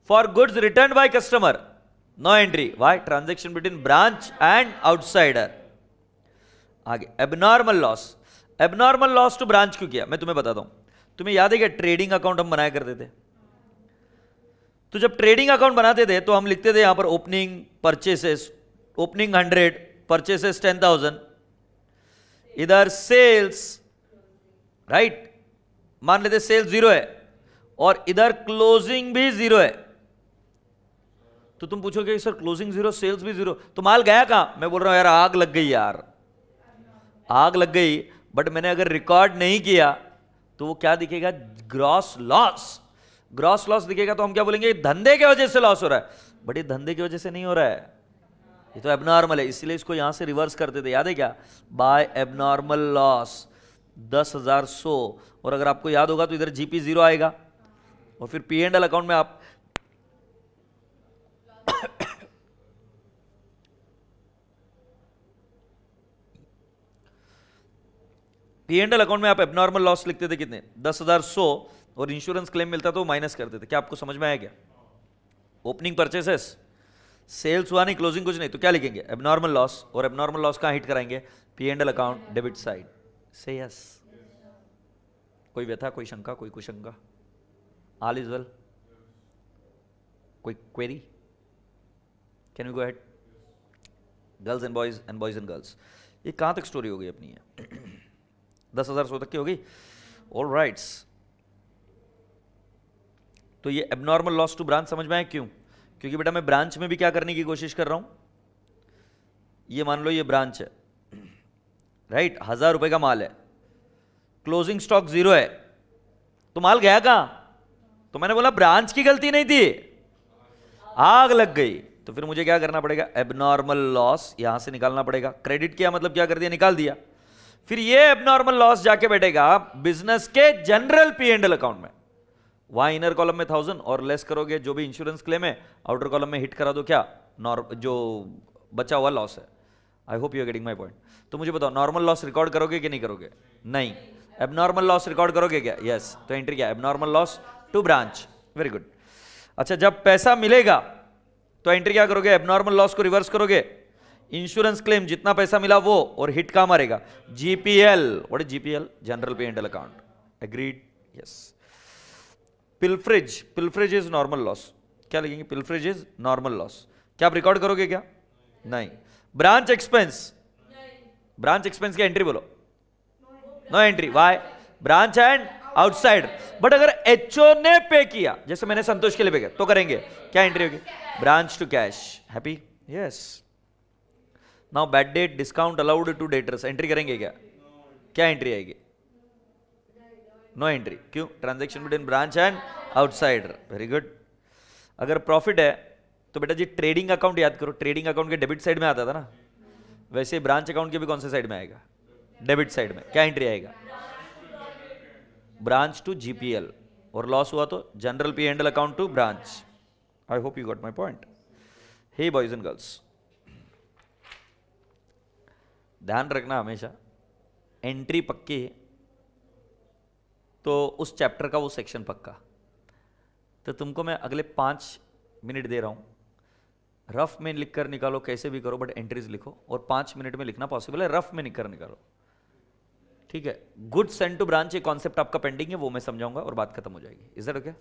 For goods returned by customer no entry. Why? Transaction between branch and outsider. आगे abnormal loss. Abnormal loss to branch क्यों किया? मैं तुम्हें बताता हूं। तुम्हें याद है क्या ट्रेडिंग अकाउंट हम बनाया करते थे? तो जब ट्रेडिंग अकाउंट बनाते थे तो हम लिखते थे यहां पर ओपनिंग परचेसेस, ओपनिंग 100, परचेसेस 10,000, इधर सेल्स, राइट, मान लेते सेल्स 0 है और इधर क्लोजिंग भी 0 है। तो तुम पूछोगे सर क्लोजिंग 0 सेल्स भी 0, तो माल गया कहां? मैं बोल रहा हूं यार आग लग गई, यार आग लग गई। बट मैंने अगर रिकॉर्ड नहीं किया तो वो क्या दिखेगा? Gross loss. ग्रॉस लॉस दिखेगा तो हम क्या बोलेंगे? धंधे की वजह से लॉस हो रहा है। बट ये धंधे की वजह से नहीं हो रहा है, ये तो एबनॉर्मल है, इसलिए इसको यहां से रिवर्स करते थे। याद है क्या? बाय एबनॉर्मल लॉस 10,100, और अगर आपको याद होगा तो इधर जीपी 0 आएगा, और फिर पी एंड एल अकाउंट में आप पी एंड एल अकाउंट में आप एबनॉर्मल लॉस लिखते थे कितने? 10,100, और इंश्योरेंस क्लेम मिलता तो माइनस करते थे। क्या आपको समझ में आया क्या? ओपनिंग परचेसेस, सेल्स हुआ नहीं, क्लोजिंग कुछ नहीं, तो क्या लिखेंगे? एबनॉर्मल लॉस, और एबनॉर्मल लॉस कहां हिट कराएंगे? P and L account, debit side. Say yes? कोई व्यथा, कोई शंका, कोई कुशंका? All is well? कोई query? Can we go ahead? Girls and boys and girls, ये कहां तक स्टोरी हो गई अपनी? है 10,100 तक की हो गई। ऑल राइट्स, तो ये एबनॉर्मल लॉस टू ब्रांच समझ में आया क्यों? क्योंकि बेटा मैं ब्रांच में भी क्या करने की कोशिश कर रहा हूं, ये मान लो ये ब्रांच है, राइट, 1000 रुपए का माल है, क्लोजिंग स्टॉक 0 है, तो माल गया कहां? तो मैंने बोला ब्रांच की गलती नहीं थी, आग लग गई। तो फिर मुझे क्या करना पड़ेगा? एबनॉर्मल लॉस यहां से निकालना पड़ेगा। क्रेडिट किया मतलब क्या कर दिया? निकाल दिया। फिर ये एबनॉर्मल लॉस जाके बैठेगा बिजनेस के general P and L account में। वहां इनर कॉलम में 1000 और लेस करोगे जो भी इंश्योरेंस क्लेम है, आउटर कॉलम में हिट करा दो क्या? जो बचा हुआ लॉस है। I hope you are getting my point. तो मुझे बताओ नॉर्मल लॉस रिकॉर्ड करोगे कि नहीं करोगे? नहीं। एबनॉर्मल लॉस रिकॉर्ड करोगे क्या? यस। तो एंट्री क्या? Abnormal loss to branch. Very good. अच्छा, जब पैसा मिलेगा तो एंट्री क्या करोगे? एबनॉर्मल लॉस को रिवर्स करोगे, इंश्योरेंस क्लेम जितना पैसा मिला वो, और हिट कहां मारेगा? GPL. What is GPL? General P and L account. Agreed? Yes. Pilferage, pilferage is normal loss. क्या लिखेंगे? Pilferage is normal loss. क्या आप रिकॉर्ड करोगे क्या? नहीं। ब्रांच एक्सपेंस, ब्रांच एक्सपेंस की एंट्री बोलो। No entry. Y? Branch and outside. But अगर एचओ ने पे किया, जैसे मैंने संतोष के लिए पे किया, तो करेंगे क्या? एंट्री होगी branch to cash. Happy? Yes. Now bad debt discount allowed to debtors, entry करेंगे क्या? क्या एंट्री आएगी? No entry. क्यों? Transaction between branch and outsider. Very good. अगर प्रॉफिट है तो बेटा जी ट्रेडिंग अकाउंट याद करो, ट्रेडिंग अकाउंट के डेबिट साइड में आता था ना, वैसे ब्रांच अकाउंट के भी कौन से साइड में आएगा? डेबिट साइड में। क्या एंट्री आएगा? Branch to GPL. और लॉस हुआ तो general P and L account to branch. I hope you got my point. Hey boys and girls, ध्यान रखना हमेशा, एंट्री पक्की तो उस चैप्टर का वो सेक्शन पक्का। तो तुमको मैं अगले 5 मिनट दे रहा हूं, रफ में लिख कर निकालो, कैसे भी करो, बट एंट्रीज लिखो, और 5 मिनट में लिखना पॉसिबल है, रफ में लिख कर निकालो, ठीक है? गुड सेंड टू ब्रांच, ये कॉन्सेप्ट आपका पेंडिंग है, वो मैं समझाऊंगा और बात खत्म हो जाएगी। Is that okay?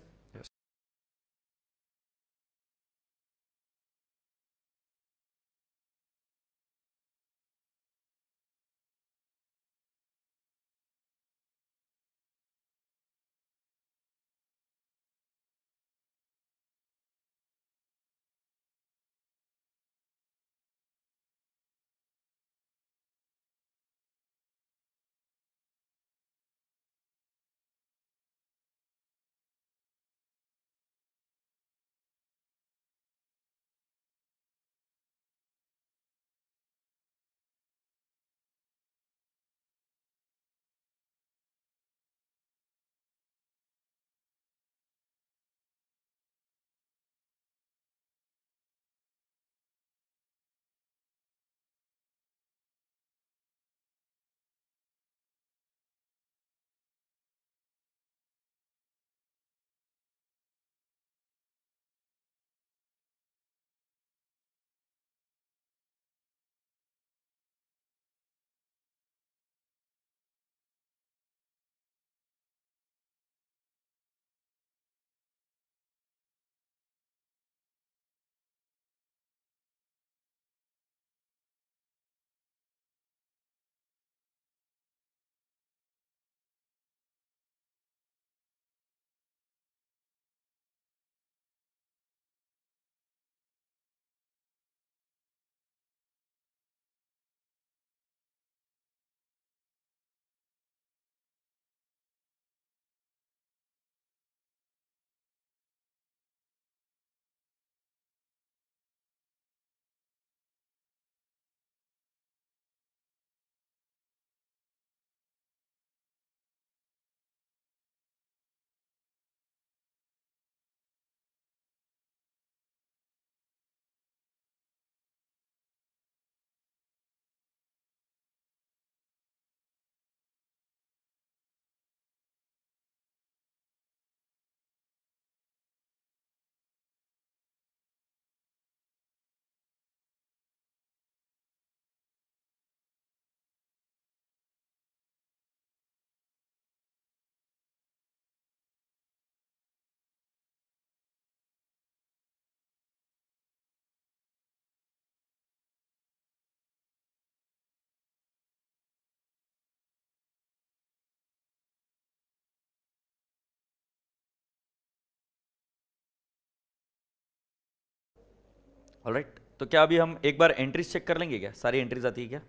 ऑलराइट, तो क्या अभी हम एक बार एंट्रीज चेक कर लेंगे क्या? सारी एंट्रीज आती है क्या?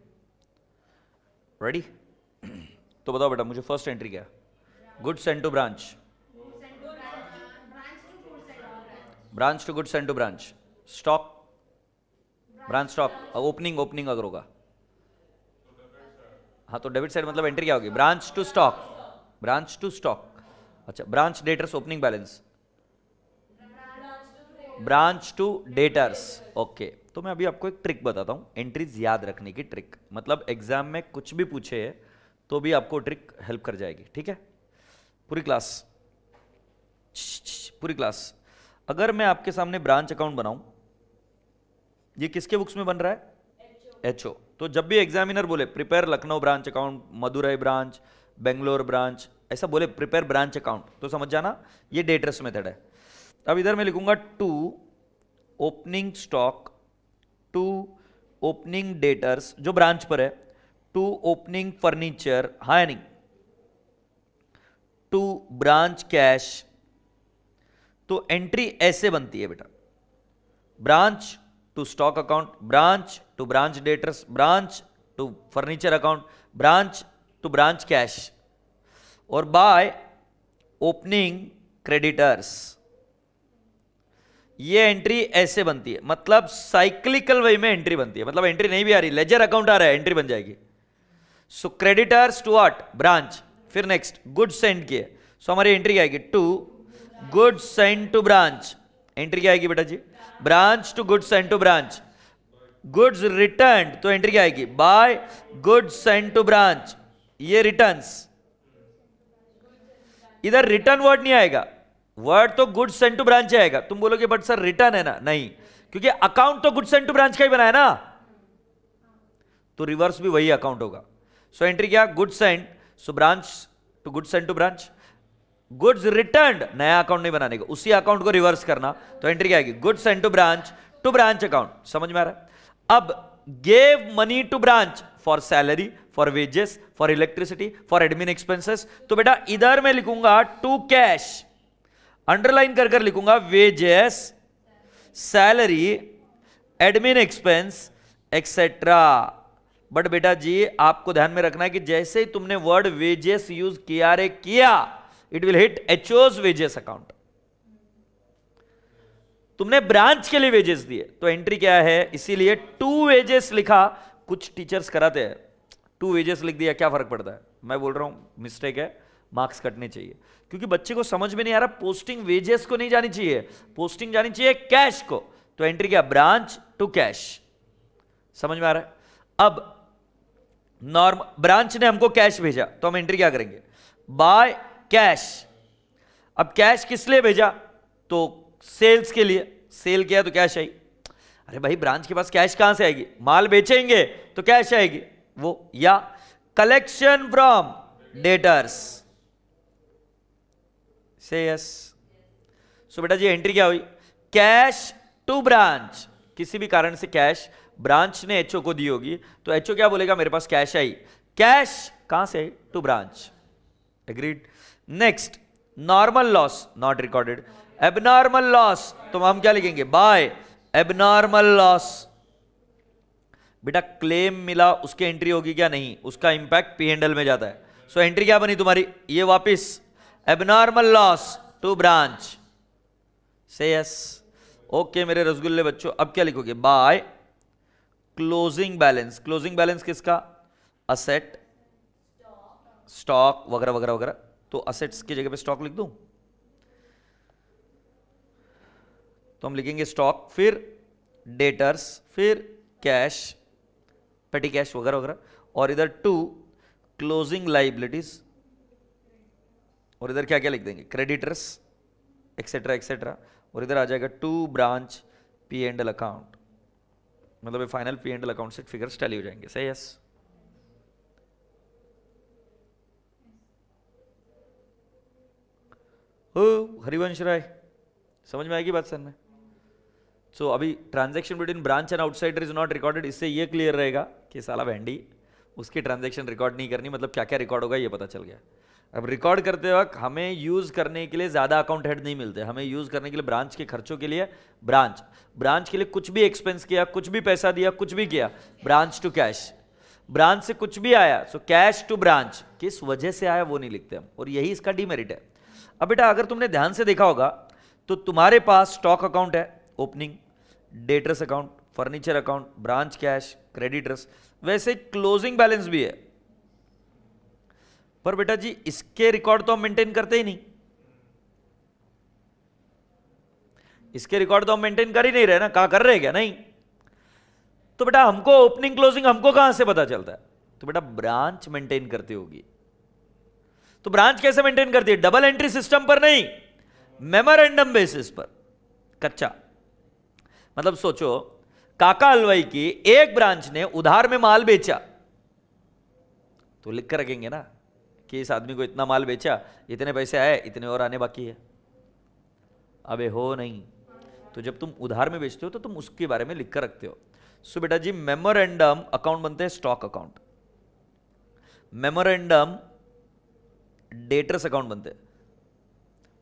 रेडी? तो बताओ बेटा, मुझे फर्स्ट एंट्री क्या? Goods and to branch, branch to goods and to branch, stock, branch stock, opening, opening अगर होगा हाँ तो डेबिट साइड मतलब एंट्री क्या होगी? Branch to stock, branch to stock. अच्छा, branch debtors opening balance, branch to debtors. Okay, तो मैं अभी आपको एक ट्रिक बताता हूं, एंट्रीज याद रखने की ट्रिक, मतलब एग्जाम में कुछ भी पूछे तो भी आपको ट्रिक हेल्प कर जाएगी, ठीक है? पूरी क्लास, पूरी क्लास, अगर मैं आपके सामने ब्रांच अकाउंट बनाऊं, ये किसके बुक्स में बन रहा है? एचओ। तो जब भी एग्जामिनर बोले prepare Lucknow branch account, Madurai branch, Bangalore branch, ऐसा बोले प्रिपेयर ब्रांच अकाउंट, तो समझ जाना ये डेटर्स मेथड है। अब इधर मैं लिखूंगा to opening stock, to opening debtors जो ब्रांच पर है, टू ओपनिंग फर्नीचर, हाँ या नहीं, टू ब्रांच कैश। तो एंट्री ऐसे बनती है बेटा, branch to stock account, branch to branch debtors, branch to furniture account, branch to branch cash, और बाय ओपनिंग क्रेडिटर्स। ये एंट्री ऐसे बनती है, मतलब साइक्लिकल वे में एंट्री बनती है, मतलब एंट्री नहीं भी आ रही, लेजर अकाउंट आ रहा है, एंट्री बन जाएगी। So creditors to what? Branch, फिर नेक्स्ट गुड्स सेंड किए, सो हमारी एंट्री आएगी to goods send to branch, entry क्या आएगी बेटा जी? Branch to goods send to branch. Goods return, तो एंट्री क्या आएगी? By goods send to branch, ये रिटर्न्स। इधर रिटर्न वर्ड नहीं आएगा, वर्ड तो गुड्स सेंड टू ब्रांच आएगा। तुम बोलोगे बट सर रिटर्न है ना, नहीं, क्योंकि अकाउंट तो गुड्स सेंड टू ब्रांच का ही बना है ना, तो रिवर्स भी वही अकाउंट होगा। सो एंट्री क्या? Goods send, so branch to goods send to branch. Goods return, नया अकाउंट नहीं बनाने का, उसी अकाउंट को रिवर्स करना, तो एंट्री क्या आएगी? Goods send to branch account. समझ में आ रहा है? अब gave money to branch for salary, for wages, for electricity, for admin expenses. तो बेटा इधर मैं लिखूंगा टू कैश, अंडरलाइन कर लिखूंगा wages, salary, admin expense etcetera. But बेटा जी आपको ध्यान में रखना है कि जैसे ही तुमने वर्ड वेजेस यूज किया रे किया, it will hit HO's wages account. तुमने ब्रांच के लिए वेजेस दिए, तो एंट्री क्या है? इसीलिए टू वेजेस लिखा, कुछ टीचर्स कराते हैं टू वेजेस लिख दिया, क्या फर्क पड़ता है? मैं बोल रहा हूं मिस्टेक है, मार्क्स कटने चाहिए, क्योंकि बच्चे को समझ में नहीं आ रहा, पोस्टिंग वेजेस को नहीं जानी चाहिए, पोस्टिंग जानी चाहिए कैश को। तो एंट्री क्या? Branch to cash. समझ में आ रहा है? अब नॉर्मल ब्रांच ने हमको कैश भेजा, तो हम एंट्री क्या करेंगे? By cash. अब कैश किस लिए भेजा? तो सेल्स के लिए, सेल किया तो कैश आई। अरे भाई ब्रांच के पास कैश कहां से आएगी? माल बेचेंगे तो कैश आएगी वो। या कलेक्शन फ्रॉम डेटर्स, से यस। सो बेटा जी एंट्री क्या हुई? कैश टू ब्रांच, किसी भी कारण से कैश ब्रांच ने एचओ को दी होगी, तो एचओ क्या बोलेगा? मेरे पास कैश आई। कैश कहां से आई? To branch. Agreed. Next, normal loss not recorded, abnormal loss, तो हम क्या लिखेंगे? By abnormal loss. बेटा क्लेम मिला, उसकी एंट्री होगी क्या? नहीं, उसका इंपैक्ट पी एंड एल में जाता है। सो एंट्री क्या बनी तुम्हारी? ये वापिस एबनॉर्मल लॉस टू ब्रांच, से यस। ओके मेरे रसगुल्ले बच्चों, अब क्या लिखोगे? Bye closing balance. Closing balance किसका? असेट, स्टॉक वगैरह वगैरह वगैरह, तो असेट्स की जगह पे स्टॉक लिख दूं, तो हम लिखेंगे स्टॉक, फिर डेटर्स, फिर कैश, पेटी कैश वगैरह वगैरह, और इधर टू क्लोजिंग लाइबिलिटीज, और इधर क्या क्या लिख देंगे? क्रेडिटर्स एक्सेट्रा एक्सेट्रा, और इधर आ जाएगा to branch P and L account, मतलब ये final P and L account से फिगर्स टैली हो जाएंगे। सही? यस। हरिवंश राय, समझ में आएगी बात सर में? सो अभी transaction between branch and outsider is not recorded, इससे ये क्लियर रहेगा कि साला भेंडी, उसकी ट्रांजैक्शन रिकॉर्ड नहीं करनी, मतलब क्या क्या रिकॉर्ड होगा ये पता चल गया। अब रिकॉर्ड करते वक्त हमें यूज करने के लिए ज्यादा अकाउंट हेड नहीं मिलते, हमें यूज करने के लिए ब्रांच के खर्चों के लिए ब्रांच के लिए कुछ भी एक्सपेंस किया, कुछ भी पैसा दिया, कुछ भी किया, ब्रांच टू कैश, ब्रांच से कुछ भी आया सो कैश टू ब्रांच, किस वजह से आया वो नहीं लिखते हम, और यही इसका डीमेरिट है। अब बेटा अगर तुमने ध्यान से देखा होगा तो तुम्हारे पास स्टॉक अकाउंट है opening, debtors account, furniture account, branch cash, creditors, वैसे क्लोजिंग बैलेंस भी है। पर बेटा जी इसके रिकॉर्ड तो हम मेंटेन करते ही नहीं, इसके रिकॉर्ड तो हम मेंटेन कर ही नहीं रहे ना, कहां कर रहे क्या, नहीं। तो बेटा हमको ओपनिंग क्लोजिंग हमको कहां से पता चलता है, तो बेटा ब्रांच मेंटेन करती होगी। तो ब्रांच कैसे मेंटेन करती है, डबल एंट्री सिस्टम पर नहीं, मेमोरेंडम बेसिस पर, कच्चा। मतलब सोचो काका हलवाई की एक ब्रांच ने उधार में माल बेचा, तो लिख कर रखेंगे ना कि इस आदमी को इतना माल बेचा, इतने पैसे आए, इतने और आने बाकी है। अबे हो नहीं, तो जब तुम उधार में बेचते हो तो तुम उसके बारे में लिख कर रखते हो। सो बेटा जी मेमोरेंडम अकाउंट बनते हैं stock account, memorandum debtors account बनते हैं,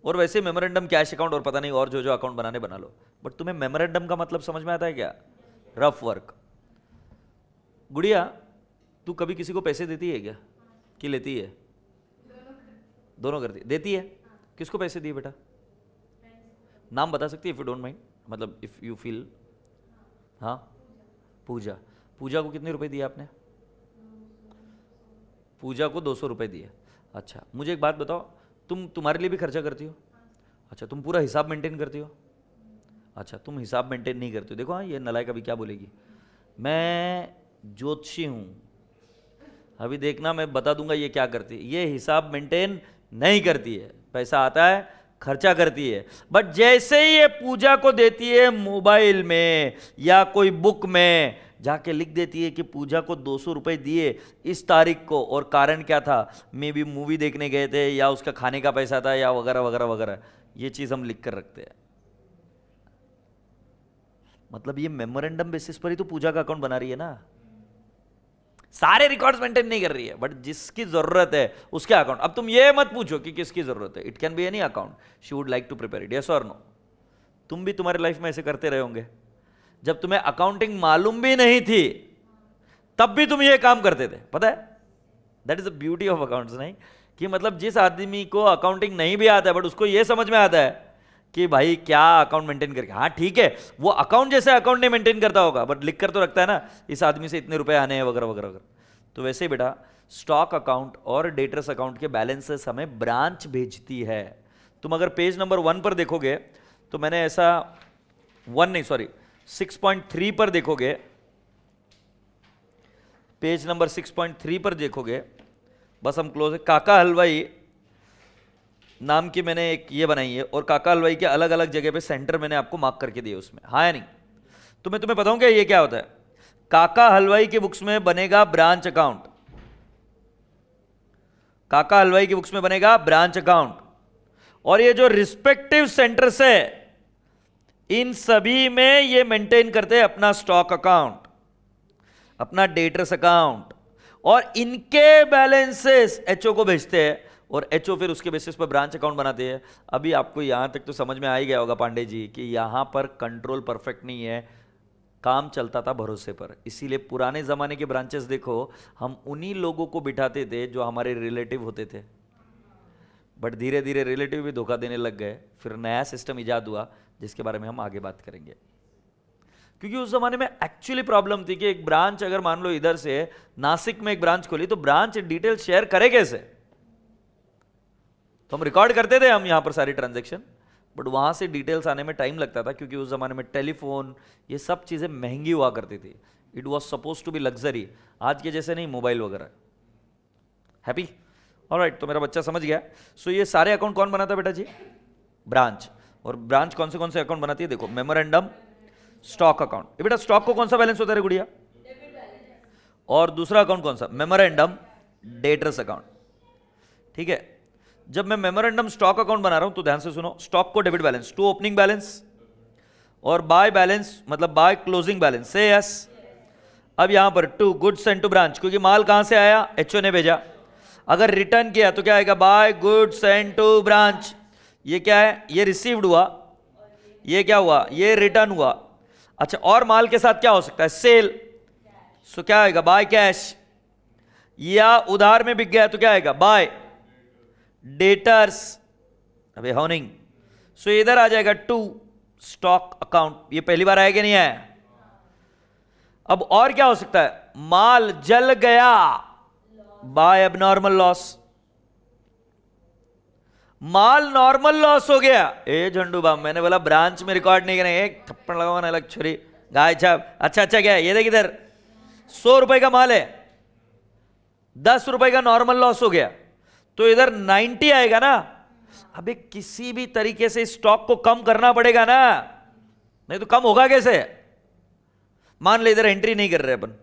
और वैसे मेमोरेंडम कैश अकाउंट और पता नहीं और जो जो अकाउंट बनाने बना लो। बट तुम्हें मेमोरेंडम का मतलब समझ में आता है क्या, रफ वर्क। गुड़िया तू कभी किसी को पैसे देती है क्या, कि लेती है, दोनों करती है, देती है, किसको पैसे दिए बेटा, नाम बता सकती है इफ यू डोंट माइंड, मतलब इफ यू फील। हाँ पूजा, पूजा को कितने रुपए दिए आपने, पूजा को 200 रुपए दिए। अच्छा मुझे एक बात बताओ, तुम्हारे लिए भी खर्चा करती हो, अच्छा तुम पूरा हिसाब मेंटेन करती हो, अच्छा तुम हिसाब मेंटेन नहीं करती हो। देखो हाँ ये नलायक अभी क्या बोलेगी, मैं ज्योतिषी हूं, अभी देखना मैं बता दूंगा ये क्या करती है, ये हिसाब मेंटेन नहीं करती है, पैसा आता है खर्चा करती है। बट जैसे ही ये पूजा को देती है मोबाइल में या कोई बुक में जाके लिख देती है कि पूजा को 200 रुपए दिए इस तारीख को, और कारण क्या था, मे बी मूवी देखने गए थे या उसका खाने का पैसा था या वगैरह वगैरह वगैरह, ये चीज हम लिख कर रखते हैं। मतलब ये मेमोरेंडम बेसिस पर ही तो पूजा का अकाउंट बना रही है ना, सारे रिकॉर्ड्स मेंटेन नहीं कर रही है, बट जिसकी जरूरत है उसके अकाउंट। अब तुम ये मत पूछो कि किसकी जरूरत है, it can be any account she would like to prepare it, yes और नो। तुम भी तुम्हारे लाइफ में ऐसे करते रहे होंगे, जब तुम्हें अकाउंटिंग मालूम भी नहीं थी तब भी तुम ये काम करते थे, पता है। That is the beauty of accounts, नहीं कि मतलब जिस आदमी को अकाउंटिंग नहीं भी आता है बट उसको ये समझ में आता है कि भाई क्या अकाउंट मेंटेन करके, हाँ ठीक है वो अकाउंट जैसे अकाउंट नहीं मेंटेन करता होगा बट लिख कर तो रखता है ना, इस आदमी से इतने रुपए आने हैं वगैरह वगैरह वगैरह। तो वैसे ही बेटा स्टॉक अकाउंट और डेटर्स अकाउंट के बैलेंसेस हमें ब्रांच भेजती है। तुम अगर पेज नंबर 1 पर देखोगे तो मैंने ऐसा 6.3 पर देखोगे, पेज नंबर 6.3 पर देखोगे, बस हम क्लोज है, काका हलवाई नाम की मैंने एक ये बनाई है, और काका हलवाई के अलग अलग जगह पे सेंटर मैंने आपको मार्क करके दिए उसमें, हाँ या नहीं। तो मैं तुम्हें बताऊं क्या ये क्या होता है, काका हलवाई की बुक्स में बनेगा ब्रांच अकाउंट, काका हलवाई की बुक्स में बनेगा ब्रांच अकाउंट, और ये जो रिस्पेक्टिव सेंटर्स है इन सभी में ये मेंटेन करते हैं अपना स्टॉक अकाउंट, अपना डेटर्स अकाउंट, और इनके बैलेंसेस एचओ को भेजते हैं, और एचओ फिर उसके बेसिस पर ब्रांच अकाउंट बनाते हैं। अभी आपको यहां तक तो समझ में आ ही गया होगा पांडे जी कि यहां पर कंट्रोल परफेक्ट नहीं है, काम चलता था भरोसे पर। इसीलिए पुराने जमाने के ब्रांचेस देखो, हम उन्हीं लोगों को बिठाते थे जो हमारे रिलेटिव होते थे, बट धीरे धीरे रिलेटिव भी धोखा देने लग गए, फिर नया सिस्टम इजाद हुआ जिसके बारे में हम आगे बात करेंगे। क्योंकि उस जमाने में एक्चुअली प्रॉब्लम थी कि एक ब्रांच अगर मान लो इधर से नासिक में एक ब्रांच खोली तो ब्रांच डिटेल शेयर करे कैसे, तो हम रिकॉर्ड करते थे हम यहां पर सारी ट्रांजैक्शन, बट वहां से डिटेल्स आने में टाइम लगता था, क्योंकि उस जमाने में टेलीफोन ये सब चीजें महंगी हुआ करती थी, it was suppose to be luxury, आज के जैसे नहीं मोबाइल वगैरह। हैप्पी, ऑलराइट, तो मेरा बच्चा समझ गया। सो ये सारे अकाउंट कौन बनाता है बेटा जी, ब्रांच। और ब्रांच कौन से अकाउंट बनाती है, देखो मेमोरेंडम, स्टॉक अकाउंट, ये बेटा स्टॉक को कौन सा बैलेंस होता है रे गुड़िया, और दूसरा अकाउंट कौन सा, मेमोरेंडम डेटर्स अकाउंट, ठीक है। जब मैं मेमोरेंडम स्टॉक अकाउंट बना रहा हूं तो ध्यान से सुनो, स्टॉक को debit balance to opening balance, और बाय बैलेंस मतलब by closing balance say yes. अब यहां पर to goods and to branch, क्योंकि माल कहां से आया, एचओ ने भेजा। अगर रिटर्न किया तो क्या आएगा, by goods send to branch. ये क्या है, ये रिसीव्ड हुआ, ये क्या हुआ, ये रिटर्न हुआ। अच्छा, और माल के साथ क्या हो सकता है, सेल, सो क्या आएगा, बाय कैश। या उधार में बिक गया तो क्या आएगा, बाय डेटर्स, अबे होनिंग, सो इधर आ जाएगा टू स्टॉक अकाउंट। ये पहली बार आएगा, नहीं आया। अब और क्या हो सकता है, माल जल गया, बाय एबनॉर्मल लॉस। माल नॉर्मल लॉस हो गया, ए झंडू बाम, मैंने बोला ब्रांच में रिकॉर्ड नहीं करेंगे, एक थप्पड़ लगाओ ना, अलग छुरी गाय छाप। अच्छा क्या है, ये देख इधर 100 रुपए का माल है, 10 रुपए का नॉर्मल लॉस हो गया, तो इधर 90 आएगा ना। अबे किसी भी तरीके से स्टॉक को कम करना पड़ेगा ना, नहीं तो कम होगा कैसे। मान ले इधर एंट्री नहीं कर रहे अपन,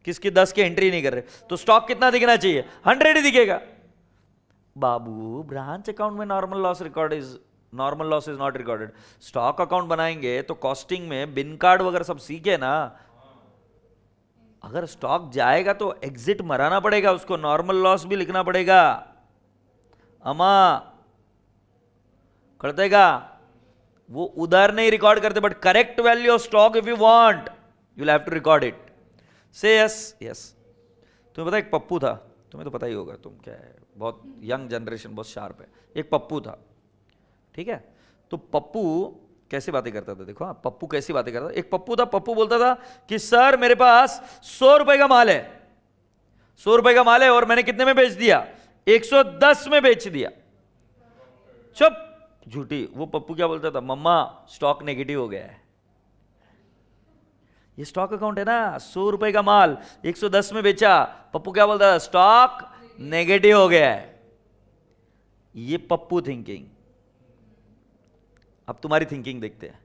किसकी 10 की एंट्री नहीं कर रहे, तो स्टॉक कितना दिखना चाहिए, 100 ही दिखेगा। बाबू ब्रांच अकाउंट में normal loss is not recorded. Stock account बनाएंगे तो कॉस्टिंग में बिन कार्ड वगैरह सब सीखे ना। अगर स्टॉक जाएगा तो एग्जिट मराना पड़ेगा उसको, नॉर्मल लॉस भी लिखना पड़ेगा। अमा करतेगा, वो उधर नहीं रिकॉर्ड करते, but correct value of stock if you want you will have to record it. Say yes. तुम्हें पता एक पप्पू था, तुम्हें तो पता ही होगा, तुम क्या है, बहुत यंग जनरेशन, बहुत शार्प है। एक पप्पू था, ठीक है। तो पप्पू कैसी बातें करता था, देखो पप्पू कैसी बातें करता था। एक पप्पू था, पप्पू बोलता था कि सर मेरे पास 100 रुपए का माल है, 100 रुपए का माल है, और मैंने कितने में बेच दिया, 110 में बेच दिया। चुप, झूठी। वो पप्पू क्या बोलता था, मम्मा स्टॉक नेगेटिव हो गया है। ये स्टॉक अकाउंट है ना, 100 रुपए का माल 110 में बेचा, पप्पू क्या बोलता था, स्टॉक नेगेटिव हो गया है। ये पप्पू थिंकिंग। अब तुम्हारी थिंकिंग देखते हैं।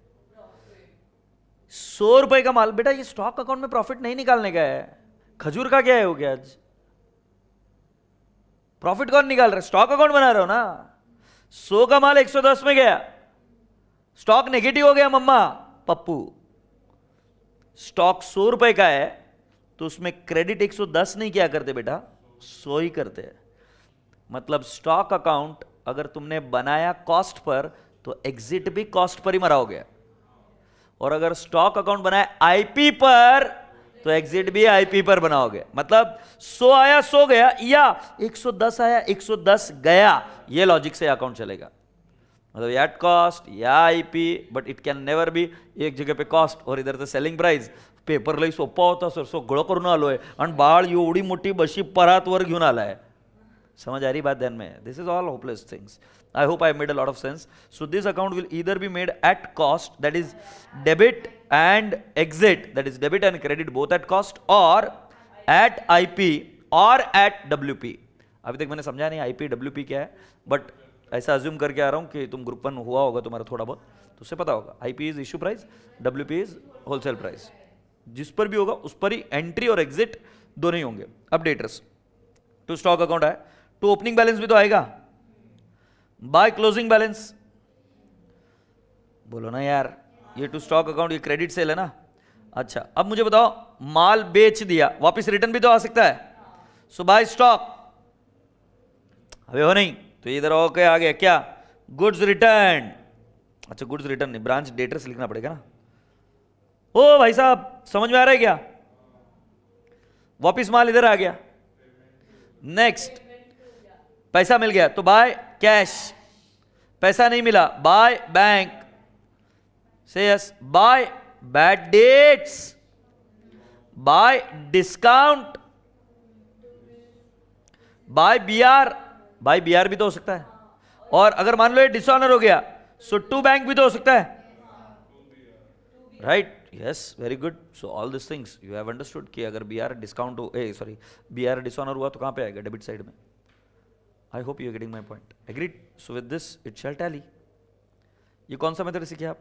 100 रुपए का माल, बेटा ये स्टॉक अकाउंट में प्रॉफिट नहीं निकालने का है। खजूर का क्या है हो गया, आज प्रॉफिट कौन निकाल रहा है, स्टॉक अकाउंट बना रहे हो ना। 100 का माल 110 में गया, स्टॉक नेगेटिव हो गया मम्मा। पप्पू, स्टॉक 100 रुपए का है तो उसमें क्रेडिट 110 नहीं किया करते बेटा, 100 ही करते हैं। मतलब स्टॉक अकाउंट अगर तुमने बनाया कॉस्ट पर तो एग्जिट भी कॉस्ट पर ही मराओगे, और अगर स्टॉक अकाउंट बनाया आईपी पर तो एग्जिट भी आईपी पर बनाओगे। मतलब 100 आया 100 गया, या 110 आया 110 गया, ये लॉजिक से अकाउंट चलेगा। मतलब एट कॉस्ट या IP, but it can never be एक जगह पे कॉस्ट और इधर तर सेलिंग प्राइस। पेपर लई सोपा होता सर, सगळं करून आलोय आणि बाळ एवढी मोठी बशी परात वर घेऊन आलाय। समझ आ रही बात ध्यान में? This is all hopeless things. I hope I made a lot of sense. So this account will either be made at cost, that is debit and exit, that is debit and credit both at cost, or at IP or at WP. अभी तक मैंने समझा नहीं IP WP क्या है, बट ऐसा अज्यूम करके आ रहा हूँ कि तुम ग्रुप 1 हुआ होगा तुम्हारा थोड़ा बहुत, तो उससे पता होगा। IP is issue price, WP is wholesale price. जिस पर भी होगा उस पर ही एंट्री और एग्जिट दोनों ही होंगे। अब डेटर्स टू स्टॉक अकाउंट है, टू ओपनिंग बैलेंस भी तो आएगा, बाय क्लोजिंग बैलेंस। बोलो ना यार, ये टू स्टॉक अकाउंट ये क्रेडिट सेल है ना। अच्छा अब मुझे बताओ, माल बेच दिया वापस रिटर्न भी तो आ सकता है, सो बाय स्टॉक। अबे हो नहीं तो इधर ओके आ गया क्या, गुड्स रिटर्न। अच्छा गुड्स रिटर्न नहीं, ब्रांच डेटर्स लिखना पड़ेगा ना। ओ भाई साहब समझ में आ रहा है क्या, वापिस माल इधर आ गया। नेक्स्ट पैसा मिल गया तो बाय कैश, पैसा नहीं मिला by bank. Say yes, by bad debts, by discount, by BR. By BR भी तो हो सकता है, और अगर मान लो ये डिसऑनर हो गया सो टू बैंक भी तो हो सकता है, right? Yes very good. So all this things you have understood कि अगर बीआर डिस्काउंट हो, सॉरी बीआर डिसऑनर हुआ तो कहां पे आएगा, डेबिट साइड में। I hope you are getting my point. Agreed? So with this it shall tally. ये कौन सा मेथड सीखे आप?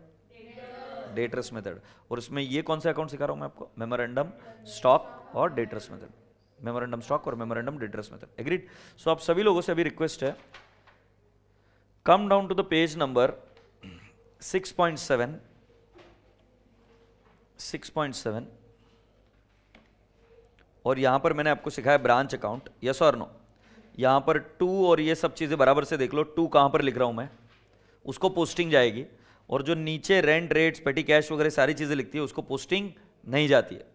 Debtors method. और इसमें ये कौन सा अकाउंट सिखा रहा हूं मैं आपको? मेमोरेंडम, स्टॉक और डेटर्स मेथड। मेमोरेंडम स्टॉक और memorandum debtors method. Agreed? So आप सभी लोगों से अभी रिक्वेस्ट है, come down to the page number 6.7 6.7, और यहां पर मैंने आपको सिखाया ब्रांच अकाउंट। यस और नो? यहां पर 2 और ये सब चीजें बराबर से देख लो, 2 कहां पर लिख रहा हूं मैं, उसको पोस्टिंग जाएगी, और जो नीचे रेंट, रेट्स, पेटी कैश वगैरह सारी चीजें लिखती है उसको पोस्टिंग नहीं जाती है।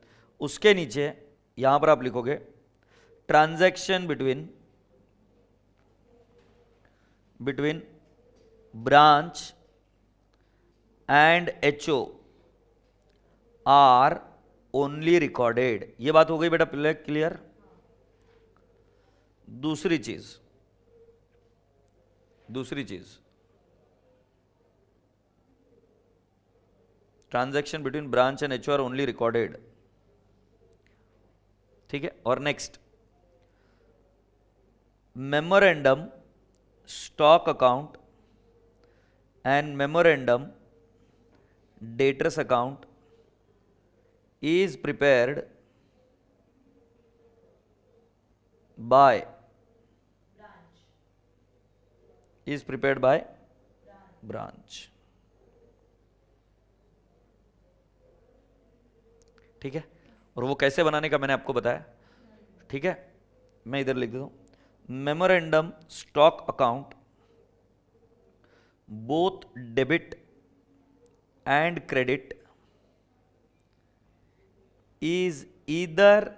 उसके नीचे यहां पर आप लिखोगे transaction between branch and HO are only recorded. ये बात हो गई बेटा क्लियर। दूसरी चीज transaction between branch and HO are only recorded, ठीक है। और next memorandum stock account and memorandum debtors account is prepared by branch, ठीक है। और वो कैसे बनाने का मैंने आपको बताया, ठीक है। मैं इधर लिख देता हूं, memorandum stock account both debit and credit is either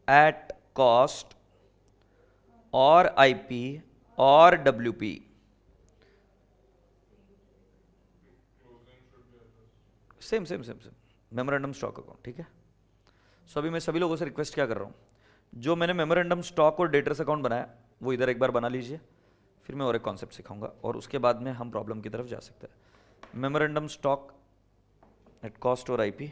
at cost or IP or WP. Same memorandum stock account, ठीक है। सो अभी मैं सभी लोगों से रिक्वेस्ट क्या कर रहा हूं, जो मैंने मेमोरेंडम स्टॉक और डेटर्स अकाउंट बनाया वो इधर एक बार बना लीजिए, फिर मैं और एक कॉन्सेप्ट सिखाऊंगा और उसके बाद में हम प्रॉब्लम की तरफ जा सकते हैं। मेमोरेंडम स्टॉक एट कॉस्ट और IP,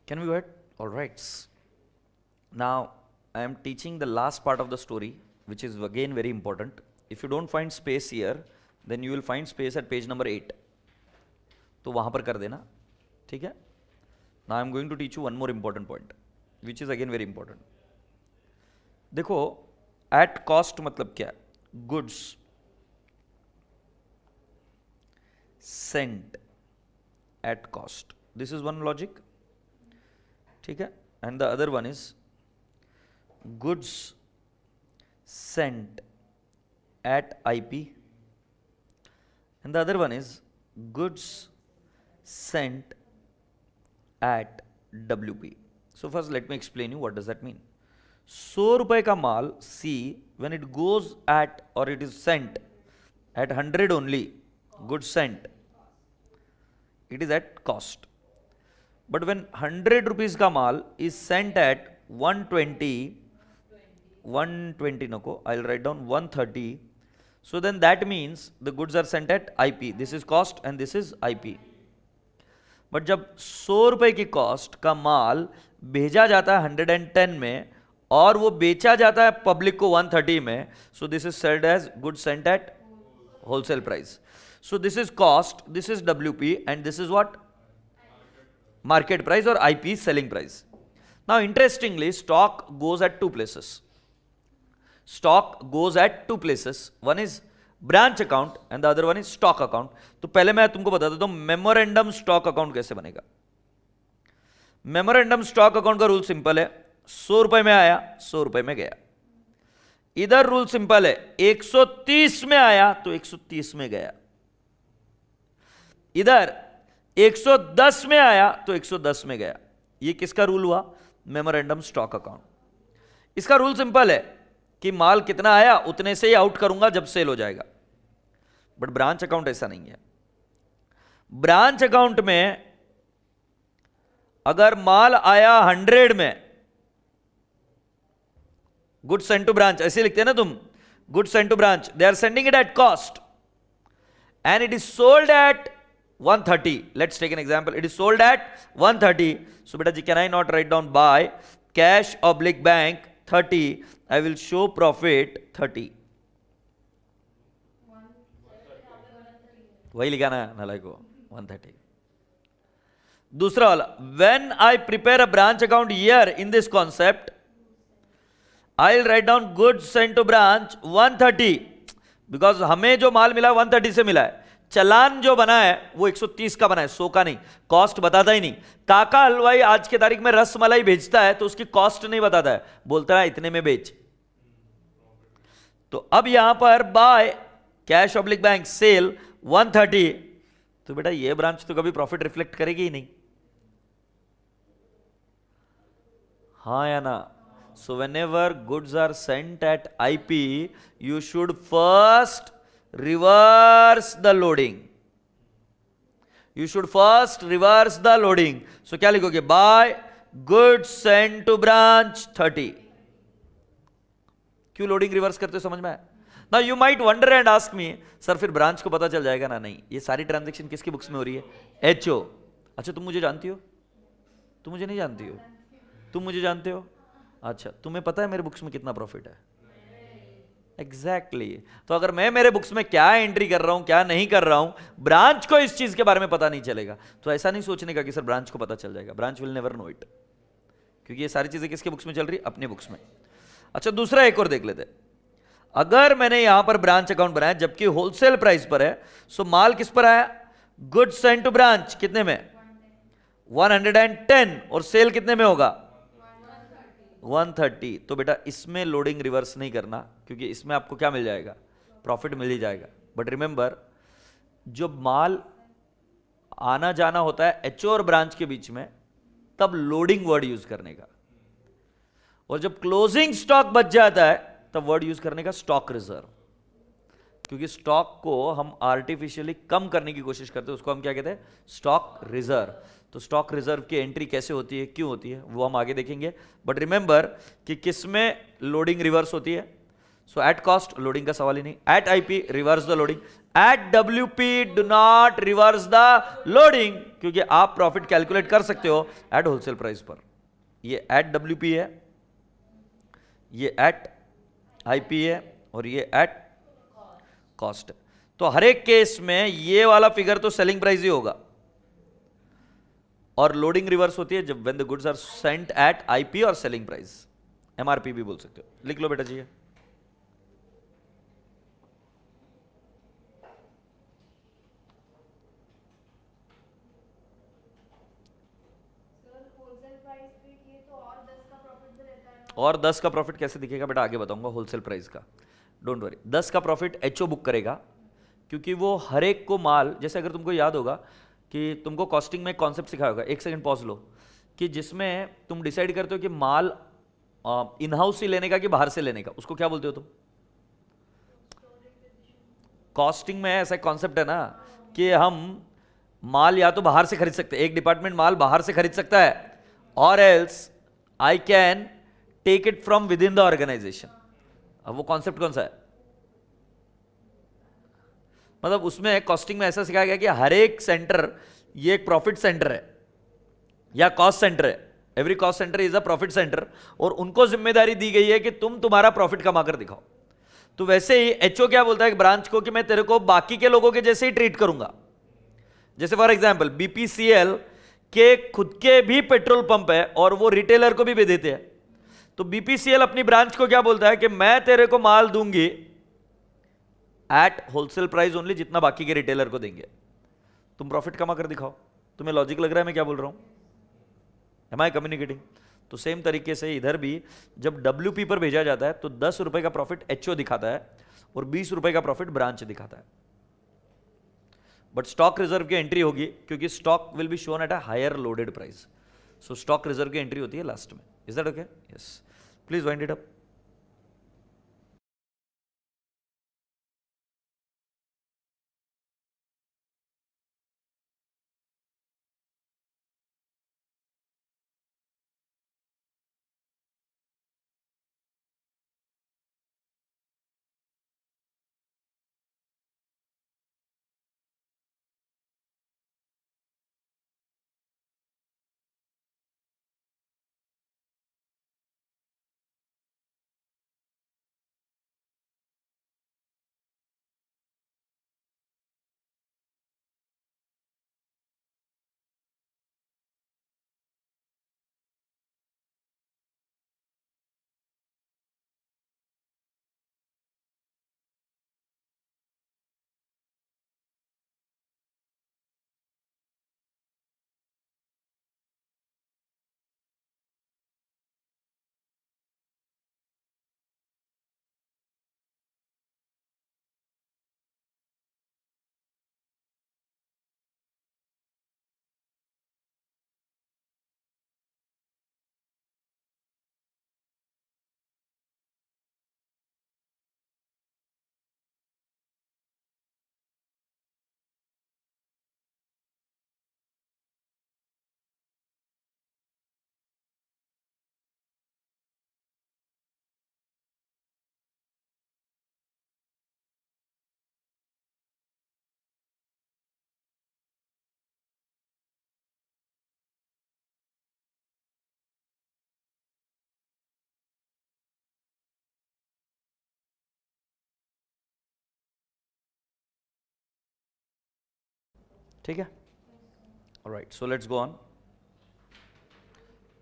can we go ahead? All right. Now I am teaching the last part of the story, which is again very important. If you don't find space here, then you will find space at page number 8. तो वहां पर कर देना, ठीक है। Now I am going to teach you one more important point, which is again very important. देखो at cost मतलब क्या है, goods sent at cost. This is one logic, ठीक है। And the other one is goods sent at IP, and the other one is goods sent at WP. So first let me explain you what does that mean. 100 रुपए का माल C when it goes at or it is sent at 100 only, goods sent, it is at cost. But when 100 rupees का माल is sent at 120 नको, I'll write down 130. So then that means the goods are sent at IP. This is cost and this is IP. But जब 100 रुपए की कॉस्ट का माल भेजा जाता है 110 में और वो बेचा जाता है पब्लिक को 130 में, so this is sold as goods sent at wholesale price. So this is cost, this is WP, and this is what? Market price, or IP, selling price. Now interestingly, stock goes at two places. Stock goes at two places. One is branch account and the other one is stock account. तो पहले मैं तुमको बता देता हूं मेमोरेंडम स्टॉक अकाउंट कैसे बनेगा. मेमोरेंडम स्टॉक अकाउंट का रूल सिंपल है, 100 रुपए में आया 100 रुपए में गया. इधर रूल सिंपल है, 130 में आया तो 130 में गया. इधर 110 में आया तो 110 में गया. ये किसका रूल हुआ? Memorandum stock account. इसका रूल सिंपल है कि माल कितना आया उतने से ही आउट करूंगा जब सेल हो जाएगा. बट ब्रांच अकाउंट ऐसा नहीं है. ब्रांच अकाउंट में अगर माल आया 100 में, गुड्स सेंट टू ब्रांच, ऐसे लिखते हैं ना तुम, goods sent to branch, they are sending it at cost and it is sold at 130. Let's take an example. It is sold at 130. So beta ji, can I not write down by cash oblique bank 30? I will show profit 30. वही लिखा ना नालाय को 130. दूसरा वाला, when I prepare a branch account here in this concept, I'll write down goods sent to branch 130 because हमें जो माल मिला 130 से मिला है. चलान जो बना है वो 130 का बना है, 100 का नहीं. कॉस्ट बताता ही नहीं. काका हलवाई आज के तारीख में रस मलाई भेजता है तो उसकी कॉस्ट नहीं बताता है, बोलता है इतने में बेच. तो अब यहां पर by cash oblique bank sale 130, तो बेटा ये ब्रांच तो कभी प्रॉफिट रिफ्लेक्ट करेगी ही नहीं. हाँ या ना? So whenever goods are sent at IP, you should first reverse the loading. You should first reverse the loading. So क्या लिखोगे? Buy goods sent to branch 30. क्यों लोडिंग रिवर्स करते हो समझ में आया? Now you might wonder and ask me, sir फिर ब्रांच को पता चल जाएगा ना? नहीं, ये सारी ट्रांजैक्शन किसकी बुक्स में हो रही है? एचओ. अच्छा तुम मुझे जानती हो? तुम मुझे नहीं जानती हो? तुम मुझे जानते हो? अच्छा तुम्हें पता है मेरे बुक्स में कितना प्रॉफिट है? एग्जैक्टली तो अगर मैं मेरे बुक्स में क्या एंट्री कर रहा हूं क्या नहीं कर रहा हूं, ब्रांच को इस चीज के बारे में पता नहीं चलेगा. तो ऐसा नहीं सोचने का कि सर ब्रांच को पता चल जाएगा. Branch will never know it, क्योंकि ये सारी चीजें किसके बुक्स में चल रही? अपने बुक्स में. अच्छा दूसरा एक और देख लेते. अगर मैंने यहां पर ब्रांच अकाउंट बनाया जबकि होलसेल प्राइस पर है, सो माल किस पर आया? गुड्स सेंट टू ब्रांच कितने में? 110. और सेल कितने में होगा? 130. तो बेटा इसमें लोडिंग रिवर्स नहीं करना, क्योंकि इसमें आपको क्या मिल जाएगा? प्रॉफिट मिल ही जाएगा. बट रिमेंबर, जो माल आना जाना होता है एचओ और ब्रांच के बीच में, तब लोडिंग वर्ड यूज करने का, और जब क्लोजिंग स्टॉक बच जाता है तब वर्ड यूज करने का स्टॉक रिजर्व. क्योंकि स्टॉक को हम आर्टिफिशियली कम करने की कोशिश करते हैं, उसको हम क्या कहते हैं? Stock reserve. तो स्टॉक रिजर्व की एंट्री कैसे होती है, क्यों होती है, वो हम आगे देखेंगे. बट रिमेंबर कि किसमें लोडिंग रिवर्स होती है? सो एट कॉस्ट लोडिंग का सवाल ही नहीं. At IP reverse the loading. At WP do not reverse the loading, क्योंकि आप प्रॉफिट कैलकुलेट कर सकते हो एट होलसेल प्राइस पर. ये एट डब्ल्यूपी है, ये एट आईपी है, और ये एट कॉस्ट. तो हर एक केस में ये वाला फिगर तो सेलिंग प्राइस ही होगा, और लोडिंग रिवर्स होती है जब when the goods are sent at IP और सेलिंग प्राइस. एमआरपी भी बोल सकते हो. लिख लो बेटा जी. और 10 का प्रॉफिट कैसे दिखेगा बेटा? आगे बताऊंगा होलसेल प्राइस का. Don't worry. 10 का प्रॉफिट एचओ बुक करेगा, क्योंकि वो हर एक को माल, जैसे अगर तुमको याद होगा कि तुमको कॉस्टिंग में कॉन्सेप्ट सिखाया होगा, एक सेकंड पॉज लो, कि जिसमें तुम डिसाइड करते हो कि माल इन हाउस से लेने का कि बाहर से लेने का, उसको क्या बोलते हो तुम? कॉस्टिंग में ऐसा कॉन्सेप्ट है ना कि हम माल या तो बाहर से खरीद सकते हैं, एक डिपार्टमेंट माल बाहर से खरीद सकता है, और else I can take it from within the organisation. अब वो कॉन्सेप्ट कौन सा है? मतलब उसमें कॉस्टिंग में ऐसा सिखाया गया कि हर एक सेंटर ये एक प्रॉफिट सेंटर है या कॉस्ट सेंटर है, every cost centre is a profit centre, और उनको जिम्मेदारी दी गई है कि तुम तुम्हारा प्रॉफिट कमाकर दिखाओ। तो वैसे ही एचओ क्या बोलता है ब्रांच को कि मैं तेरे को बाकी के लोगों के जैसे ही ट्रीट करूंगा। जैसे फॉर एग्जांपल बीपीसीएल के खुद के भी पेट्रोल पंप है और वो रिटेलर को भी देते हैं, तो बीपीसीएल अपनी ब्रांच को क्या बोलता है कि मैं तेरे को माल दूंगी एट होलसेल प्राइस ओनली, जितना बाकी के रिटेलर को देंगे, तुम प्रॉफिट कमा कर दिखाओ। तुम्हें लॉजिक लग रहा है मैं क्या बोल रहा हूं? एम आई कम्युनिकेटिंग? तो सेम तरीके से इधर भी जब डब्ल्यूपी पर भेजा जाता है तो 10 रुपए का प्रॉफिट एचओ दिखाता है और 20 रुपए का प्रॉफिट ब्रांच दिखाता है। बट स्टॉक रिजर्व की एंट्री होगी क्योंकि stock will be shown at a higher loaded price, so stock reserve की एंट्री होती है लास्ट में। Is that okay? Yes, please wind it up. ठीक है, alright, so let's go on.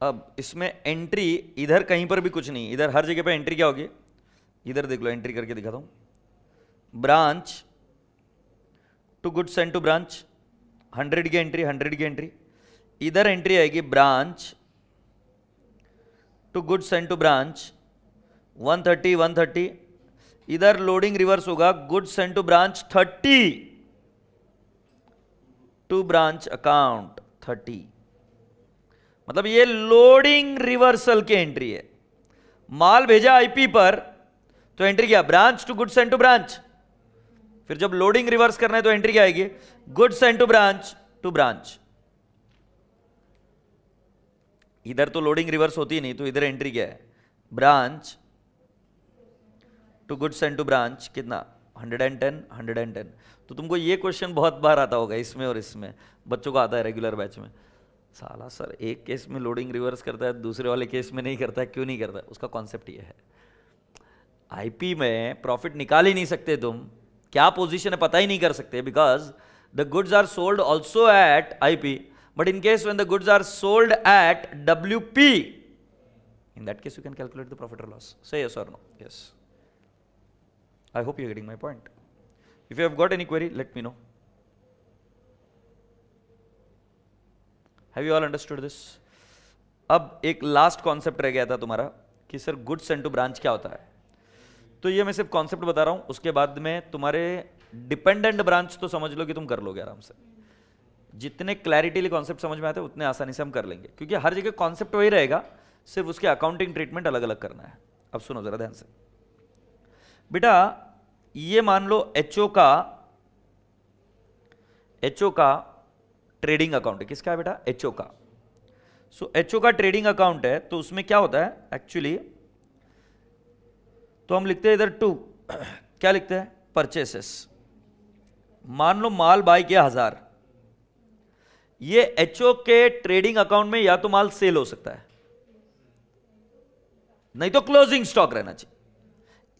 अब इसमें एंट्री इधर कहीं पर भी कुछ नहीं, इधर हर जगह पे एंट्री क्या होगी? इधर देख लो, एंट्री करके दिखाता हूं। Branch to goods and to branch, 100 की एंट्री, 100 की एंट्री। इधर एंट्री आएगी branch to goods and to branch 130, 130। इधर लोडिंग रिवर्स होगा, goods and to branch 30 to branch account 30। मतलब ये लोडिंग रिवर्सल की एंट्री है। माल भेजा आईपी पर तो एंट्री क्या? Branch to goods and to branch. फिर जब लोडिंग रिवर्स करना है तो एंट्री क्या आएगी? Goods and to branch to branch. इधर तो लोडिंग रिवर्स होती नहीं, तो इधर एंट्री क्या है? Branch to goods and to branch कितना? 110, 110। तो तुमको ये क्वेश्चन बहुत बार आता होगा इसमें और इसमें, बच्चों को आता है रेगुलर बैच में। साला सर एक केस में लोडिंग रिवर्स करता है, दूसरे वाले केस में नहीं करता है, क्यों नहीं करता है? उसका कॉन्सेप्ट ये है, आईपी में प्रॉफिट निकाल ही नहीं सकते तुम, क्या पोजीशन है पता ही नहीं कर सकते, because the goods are sold also at IP, but in case when the goods are sold at WP, in that case you can calculate the profit और लॉस। से यस और no? Yes, I hope you're getting my point. If you have got any query, let me know. Have you all understood this? अब एक लास्ट कॉन्सेप्ट रह गया था तुम्हारा कि sir goods and to branch क्या होता है। तो ये मैं सिर्फ कॉन्सेप्ट बता रहा हूं, उसके बाद में तुम्हारे डिपेंडेंट ब्रांच तो समझ लो कि तुम कर लोगे आराम से। जितने क्लैरिटीली कॉन्सेप्ट समझ में आते हैं उतने आसानी से हम कर लेंगे, क्योंकि हर जगह कॉन्सेप्ट वही रहेगा, सिर्फ उसके अकाउंटिंग ट्रीटमेंट अलग अलग करना है। अब सुनो जरा ध्यान से बेटा, ये मान लो एचओ का ट्रेडिंग अकाउंट है। किसका है बेटा? एचओ का। सो एचओ का ट्रेडिंग अकाउंट है, तो उसमें क्या होता है एक्चुअली, तो हम लिखते हैं इधर टू, क्या लिखते हैं? परचेसेस। मान लो माल बाय किया 1000, ये एचओ के ट्रेडिंग अकाउंट में या तो माल सेल हो सकता है, नहीं तो क्लोजिंग स्टॉक रहना चाहिए।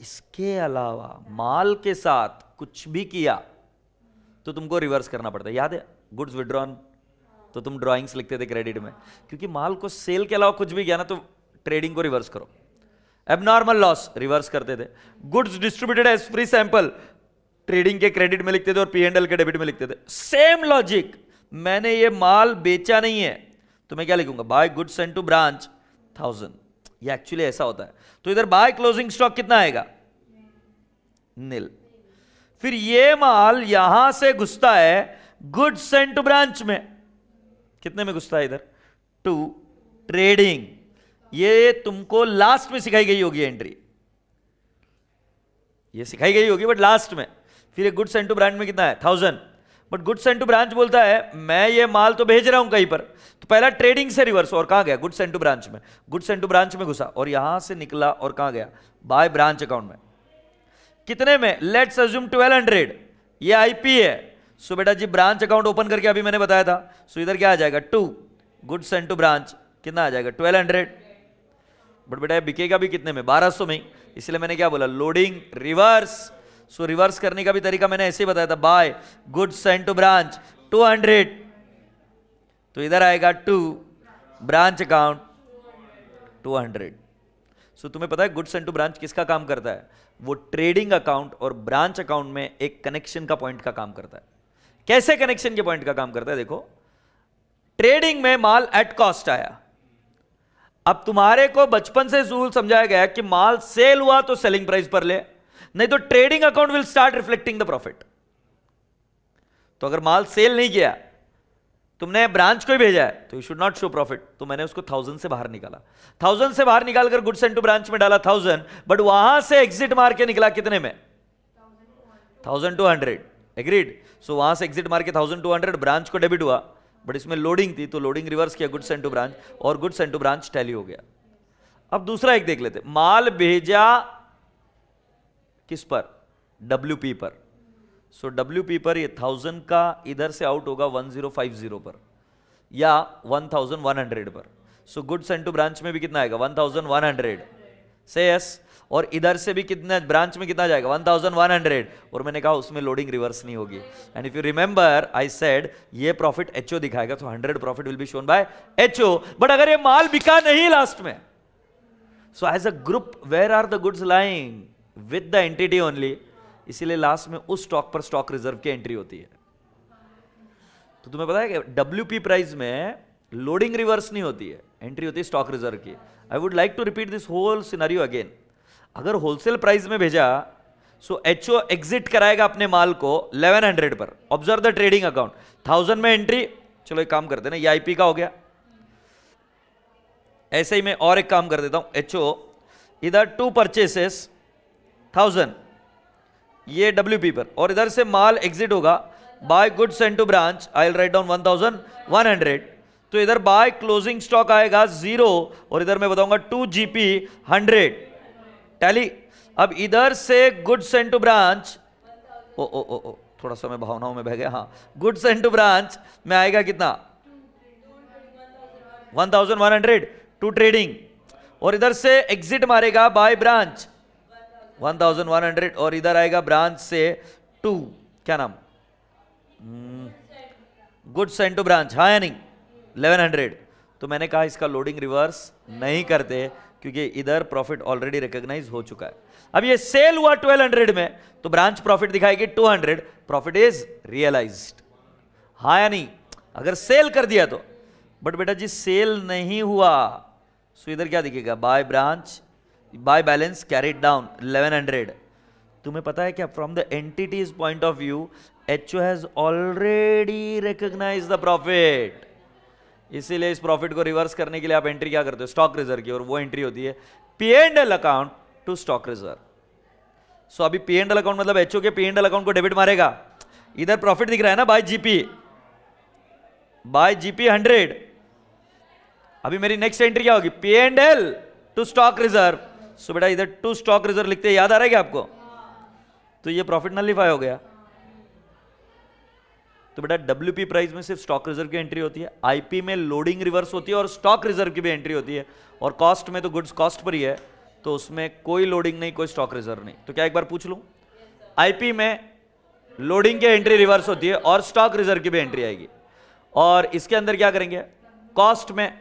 इसके अलावा माल के साथ कुछ भी किया तो तुमको रिवर्स करना पड़ता है। याद है गुड्स विड्रॉन? तो तुम ड्राइंग्स लिखते थे क्रेडिट में, क्योंकि माल को सेल के अलावा कुछ भी किया ना तो ट्रेडिंग को रिवर्स करो। एबनॉर्मल लॉस रिवर्स करते थे। Goods distributed as free sample trading के क्रेडिट में लिखते थे और पी&एल के डेबिट में लिखते थे। सेम लॉजिक, मैंने ये माल बेचा नहीं है तो मैं क्या लिखूंगा? By goods sent to branch 1000। ये एक्चुअली ऐसा होता है। तो इधर बाय क्लोजिंग स्टॉक कितना आएगा? नील। फिर ये माल यहां से घुसता है गुड्स सेंट टू ब्रांच में, कितने में घुसता है? इधर टू ट्रेडिंग। ये तुमको लास्ट में सिखाई गई होगी एंट्री, ये सिखाई गई होगी बट लास्ट में। फिर ये गुड्स सेंट टू ब्रांच में कितना है? 1000। But goods sent to branch बोलता है मैं ये माल तो भेज रहा हूं कहीं पर, तो पहला ट्रेडिंग से रिवर्स, और कहां गया? गुड्स सेंट टू ब्रांच में। गुड्स सेंट टू ब्रांच में घुसा और यहां से निकला और कहां गया? बाय ब्रांच अकाउंट में। कितने में? Let's assume 1200। ये आईपी है। सो बेटा जी ब्रांच अकाउंट ओपन करके अभी मैंने बताया था, सो इधर क्या आ जाएगा? To goods sent to branch, कितना आ जाएगा? 1200। बट बेटा ये बिकेगा भी कितने में? 1200 में। इसलिए मैंने क्या बोला? Loading reverse. सो रिवर्स करने का भी तरीका मैंने ऐसे ही बताया था, by goods sent to branch 200। तो इधर आएगा टू ब्रांच अकाउंट 200। सो तुम्हें पता है गुड्स सेंट टू ब्रांच किसका काम करता है? वो ट्रेडिंग अकाउंट और ब्रांच अकाउंट में एक कनेक्शन का पॉइंट का काम करता है। कैसे कनेक्शन के पॉइंट का काम करता है? देखो, ट्रेडिंग में माल एट कॉस्ट आया। अब तुम्हारे को बचपन से रूल समझाया गया कि माल सेल हुआ तो सेलिंग प्राइस पर ले, नहीं तो trading account will start reflecting the profit. तो अगर माल सेल नहीं किया, तुमने ब्रांच को ही भेजा है, तो you should not show profit. तो मैंने उसको 1000 से बाहर निकाला। 1000 से बाहर निकालकर गुड्स सेंट टू ब्रांच में डाला 1000, बट वहां से एग्जिट मार के निकला कितने में? 1200। एग्रीड? सो वहां से एग्जिट मार के 1200 ब्रांच को डेबिट हुआ, बट इसमें लोडिंग थी तो लोडिंग रिवर्स किया गुड्स सेंट टू ब्रांच, और goods sent to branch tally हो गया। अब दूसरा एक देख लेते। माल भेजा किस पर? WP पर। सो WP पर ये 1000 का इधर से आउट होगा 1050 पर या 1100 पर। So goods sent to branch में भी कितना आएगा? 1100 से यस। और इधर से भी कितना ब्रांच में कितना जाएगा? 1100। और मैंने कहा उसमें लोडिंग रिवर्स नहीं होगी। And if you remember I said ये प्रॉफिट एचओ दिखाएगा, तो 100 profit will be shown by HO. But अगर ये माल बिका नहीं लास्ट में, so as a group where are the goods lying? With the entity only. इसीलिए लास्ट में उस स्टॉक पर स्टॉक रिजर्व की एंट्री होती है। तो तुम्हें पता है कि WP प्राइस में लोडिंग रिवर्स नहीं होती है, एंट्री होती है स्टॉक रिजर्व की। I would like to repeat this whole scenario again. अगर होलसेल प्राइस में भेजा, सो एचओ एग्जिट कराएगा अपने माल को 1100 पर। ऑब्जर्व द ट्रेडिंग अकाउंट, 1000 में एंट्री। चलो एक काम करते हैं ना, ये आईपी का हो गया। ऐसे ही मैं और एक काम कर देता हूं। एचओ इधर टू परचेसेस 1000, ये WP पर, और इधर से माल एग्जिट होगा by goods sent to branch. I will write down 1100। तो इधर बाय क्लोजिंग स्टॉक आएगा 0, और इधर मैं बताऊंगा 2GP 100 टैली। अब इधर से गुड्स सेंट टू ब्रांच, ओ थोड़ा सा मैं भावनाओं में बह गया। हाँ, गुड्स सेंट टू ब्रांच में आएगा कितना? 1100 टू ट्रेडिंग, और इधर से एग्जिट मारेगा बाय ब्रांच 1100, और इधर आएगा ब्रांच से टू, क्या नाम? गुड्स सेंट टू ब्रांच, हाँ या नहीं? 1100। तो मैंने कहा इसका लोडिंग रिवर्स नहीं करते, क्योंकि इधर प्रॉफिट ऑलरेडी रिकॉग्नाइज हो चुका है। अब ये सेल हुआ 1200 में, तो ब्रांच प्रॉफिट दिखाएगी 200, प्रॉफिट इज रियलाइज्ड, हाँ या नहीं? अगर सेल कर दिया तो। बट बेटा जी सेल नहीं हुआ, सो इधर क्या दिखेगा? By branch, by balance carried down 1100। तुम्हें पता है क्या? From the entity's point of view HO has already recognise the profit. इसीलिए इस प्रॉफिट को रिवर्स करने के लिए आप एंट्री क्या करते हो? स्टॉक रिजर्व की, और वो एंट्री होती है P&L account to stock reserve. So अभी पी एंड एल अकाउंट मतलब एचओ के पी एंड एल अकाउंट को डेबिट मारेगा, इधर प्रॉफिट दिख रहा है ना बाय जीपी 100। अभी मेरी नेक्स्ट एंट्री क्या होगी, P and L to stock reserve. So बेटा इधर टू स्टॉक रिजर्व लिखते याद आ रहा है क्या आपको, तो ये प्रॉफिट नलिफाई हो गया। तो बेटा डब्ल्यूपी प्राइस में सिर्फ स्टॉक रिजर्व की एंट्री होती है, आईपी में लोडिंग रिवर्स होती है और स्टॉक रिजर्व की भी एंट्री होती है, और कॉस्ट में तो गुड्स कॉस्ट पर ही है, तो उसमें कोई लोडिंग नहीं कोई स्टॉक रिजर्व नहीं। तो क्या एक बार पूछ लूं, आईपी में लोडिंग की एंट्री रिवर्स होती है और स्टॉक रिजर्व की भी एंट्री आएगी, और इसके अंदर क्या करेंगे, कॉस्ट में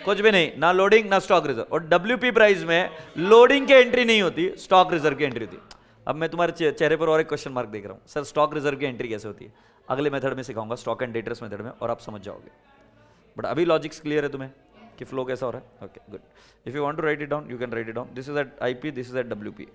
कुछ भी नहीं, ना लोडिंग ना स्टॉक रिजर्व, और डब्ल्यूपी प्राइस में लोडिंग की एंट्री नहीं होती, स्टॉक रिजर्व की एंट्री होती। अब मैं तुम्हारे चेहरे पर और एक क्वेश्चन मार्क देख रहा हूं, सर स्टॉक रिजर्व की एंट्री कैसे होती है, अगले मेथड में सिखाऊंगा, स्टॉक एंड डेटर्स मेथड में, और आप समझ जाओगे। बट अभी लॉजिक्स क्लियर है तुम्हें कि फ्लो कैसा हो रहा है, okay good. If you want to write it down you can write it down, this is at IP, this is at WP.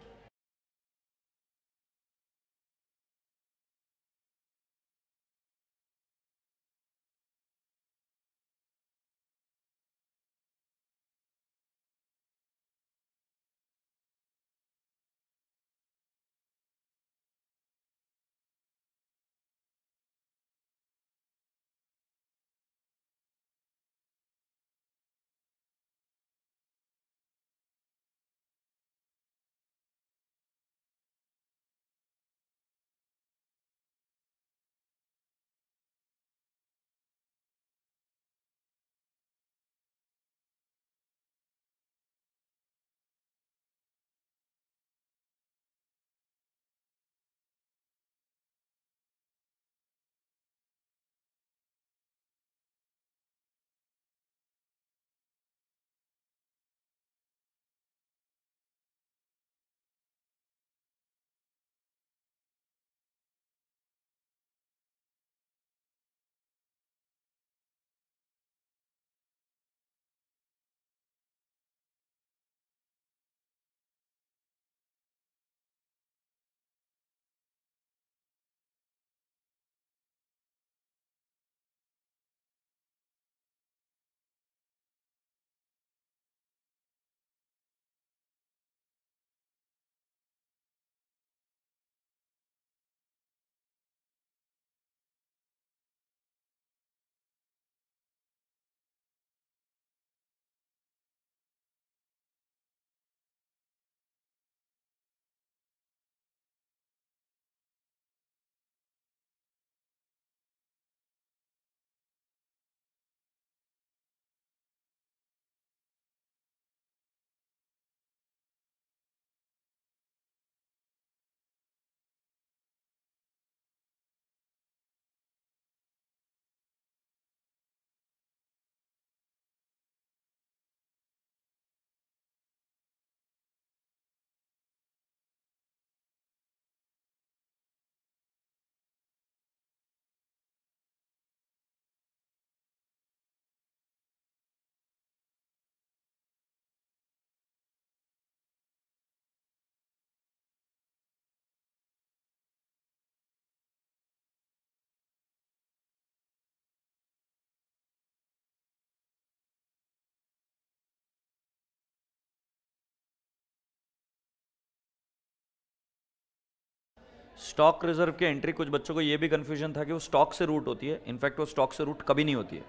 Stock reserve की एंट्री, कुछ बच्चों को यह भी कंफ्यूजन था कि वो स्टॉक से रूट होती है, इनफैक्ट वो स्टॉक से रूट कभी नहीं होती है,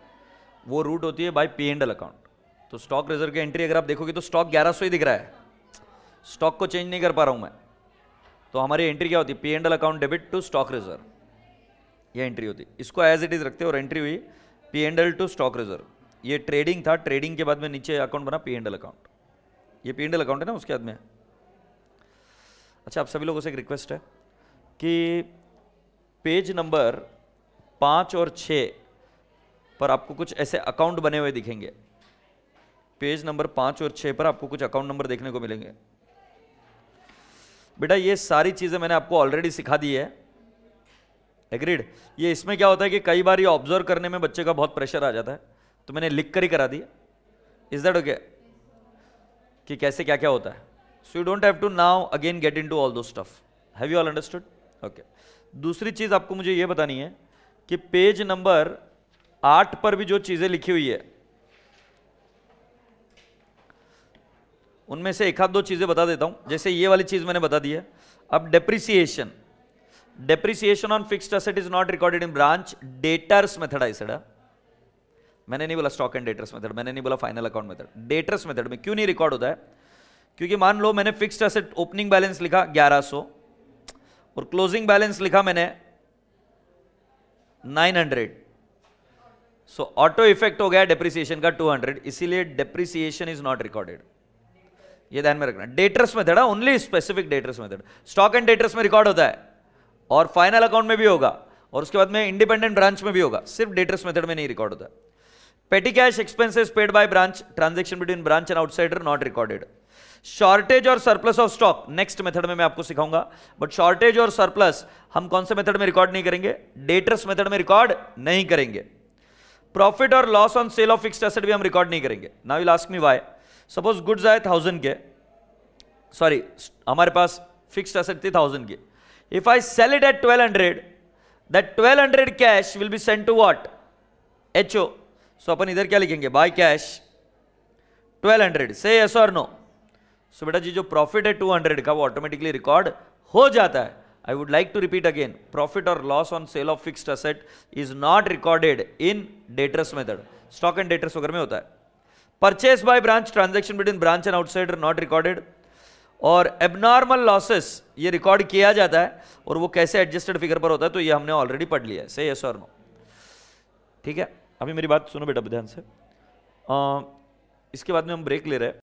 वो रूट होती है by P and L account. तो स्टॉक रिजर्व की एंट्री अगर आप देखोगे तो स्टॉक 1100 ही दिख रहा है, स्टॉक को चेंज नहीं कर पा रहा हूं मैं, तो हमारी एंट्री क्या होती है, P and L account debit to stock reserve, ये एंट्री होती है। इसको एज इट इज रखते हैं और एंट्री हुई P and L to stock reserve. ये ट्रेडिंग था, ट्रेडिंग के बाद में नीचे अकाउंट बना पी एंड एल अकाउंट, ये पी एंड एल अकाउंट है ना उसके बाद में। अच्छा, आप सभी लोगों से एक रिक्वेस्ट है कि पेज नंबर 5 और 6 पर आपको कुछ ऐसे अकाउंट बने हुए दिखेंगे, पेज नंबर 5 और 6 पर आपको कुछ अकाउंट नंबर देखने को मिलेंगे। बेटा ये सारी चीजें मैंने आपको ऑलरेडी सिखा दी है, एग्रीड। ये इसमें क्या होता है कि कई बार ये ऑब्जर्व करने में बच्चे का बहुत प्रेशर आ जाता है, तो मैंने लिख कर ही करा दिया। इज दैट ओके कि कैसे क्या क्या होता है, so you don't have to now again get into all those stuff. Have you all understood? Okay. दूसरी चीज आपको मुझे ये बतानी है कि पेज नंबर 8 पर भी जो चीजें लिखी हुई है, उनमें से एक आध दो चीजें बता देता हूं, जैसे ये वाली चीज मैंने बता दी है। अब depreciation, depreciation on fixed asset is not recorded in branch debtors method. I said, मैंने नहीं बोला स्टॉक एंड डेटर्स मेथड, मैंने नहीं बोला final account method, debtors method में क्यों नहीं रिकॉर्ड होता है? क्योंकि मान लो मैंने फिक्स्ड एसेट ओपनिंग बैलेंस लिखा 1100 और क्लोजिंग बैलेंस लिखा मैंने 900, सो ऑटो इफेक्ट हो गया डेप्रिसिएशन का 200, इसीलिए डेप्रिसिएशन इज नॉट रिकॉर्डेड। ये ध्यान में रखना। डेटर्स मेथड है, only specific debtors method. Stock and debtors में रिकॉर्ड होता है और फाइनल अकाउंट में भी होगा और उसके बाद में इंडिपेंडेंट ब्रांच में भी होगा, सिर्फ डेटर्स मेथड में नहीं रिकॉर्ड होता। Petty cash expenses paid by branch, transaction between branch and outsider not recorded. Shortage और surplus of stock next method में मैं आपको सिखाऊंगा, बट शॉर्टेज और सरप्लस हम कौन से मेथड में रिकॉर्ड नहीं करेंगे? डेटर्स मेथड में रिकॉर्ड नहीं करेंगे। प्रॉफिट और loss on sale of fixed asset भी हम रिकॉर्ड नहीं करेंगे। Now will ask me why. Suppose goods आए 1000 के, सॉरी हमारे पास फिक्स्ड एसेट थी 1000 की। If I sell it at 1200, that 1200 cash will be sent to what? HO. So अपन इधर क्या लिखेंगे? बाय कैश 1200, से यस और नो। सो बेटा जी जो प्रॉफिट है 200 का वो ऑटोमेटिकली रिकॉर्ड हो जाता है। I would like to repeat again, profit और loss on sale of fixed asset is not recorded in debtors method, stock and debtors वगैरह में होता है। Purchase by branch, transaction between branch and outsider not recorded. और एबनॉर्मल लॉसेस ये रिकॉर्ड किया जाता है और वो कैसे एडजस्टेड फिगर पर होता है तो ये हमने ऑलरेडी पढ़ लिया है, से यस और नो। ठीक है, अभी मेरी बात सुनो बेटा ध्यान से। इसके बाद में हम ब्रेक ले रहे हैं।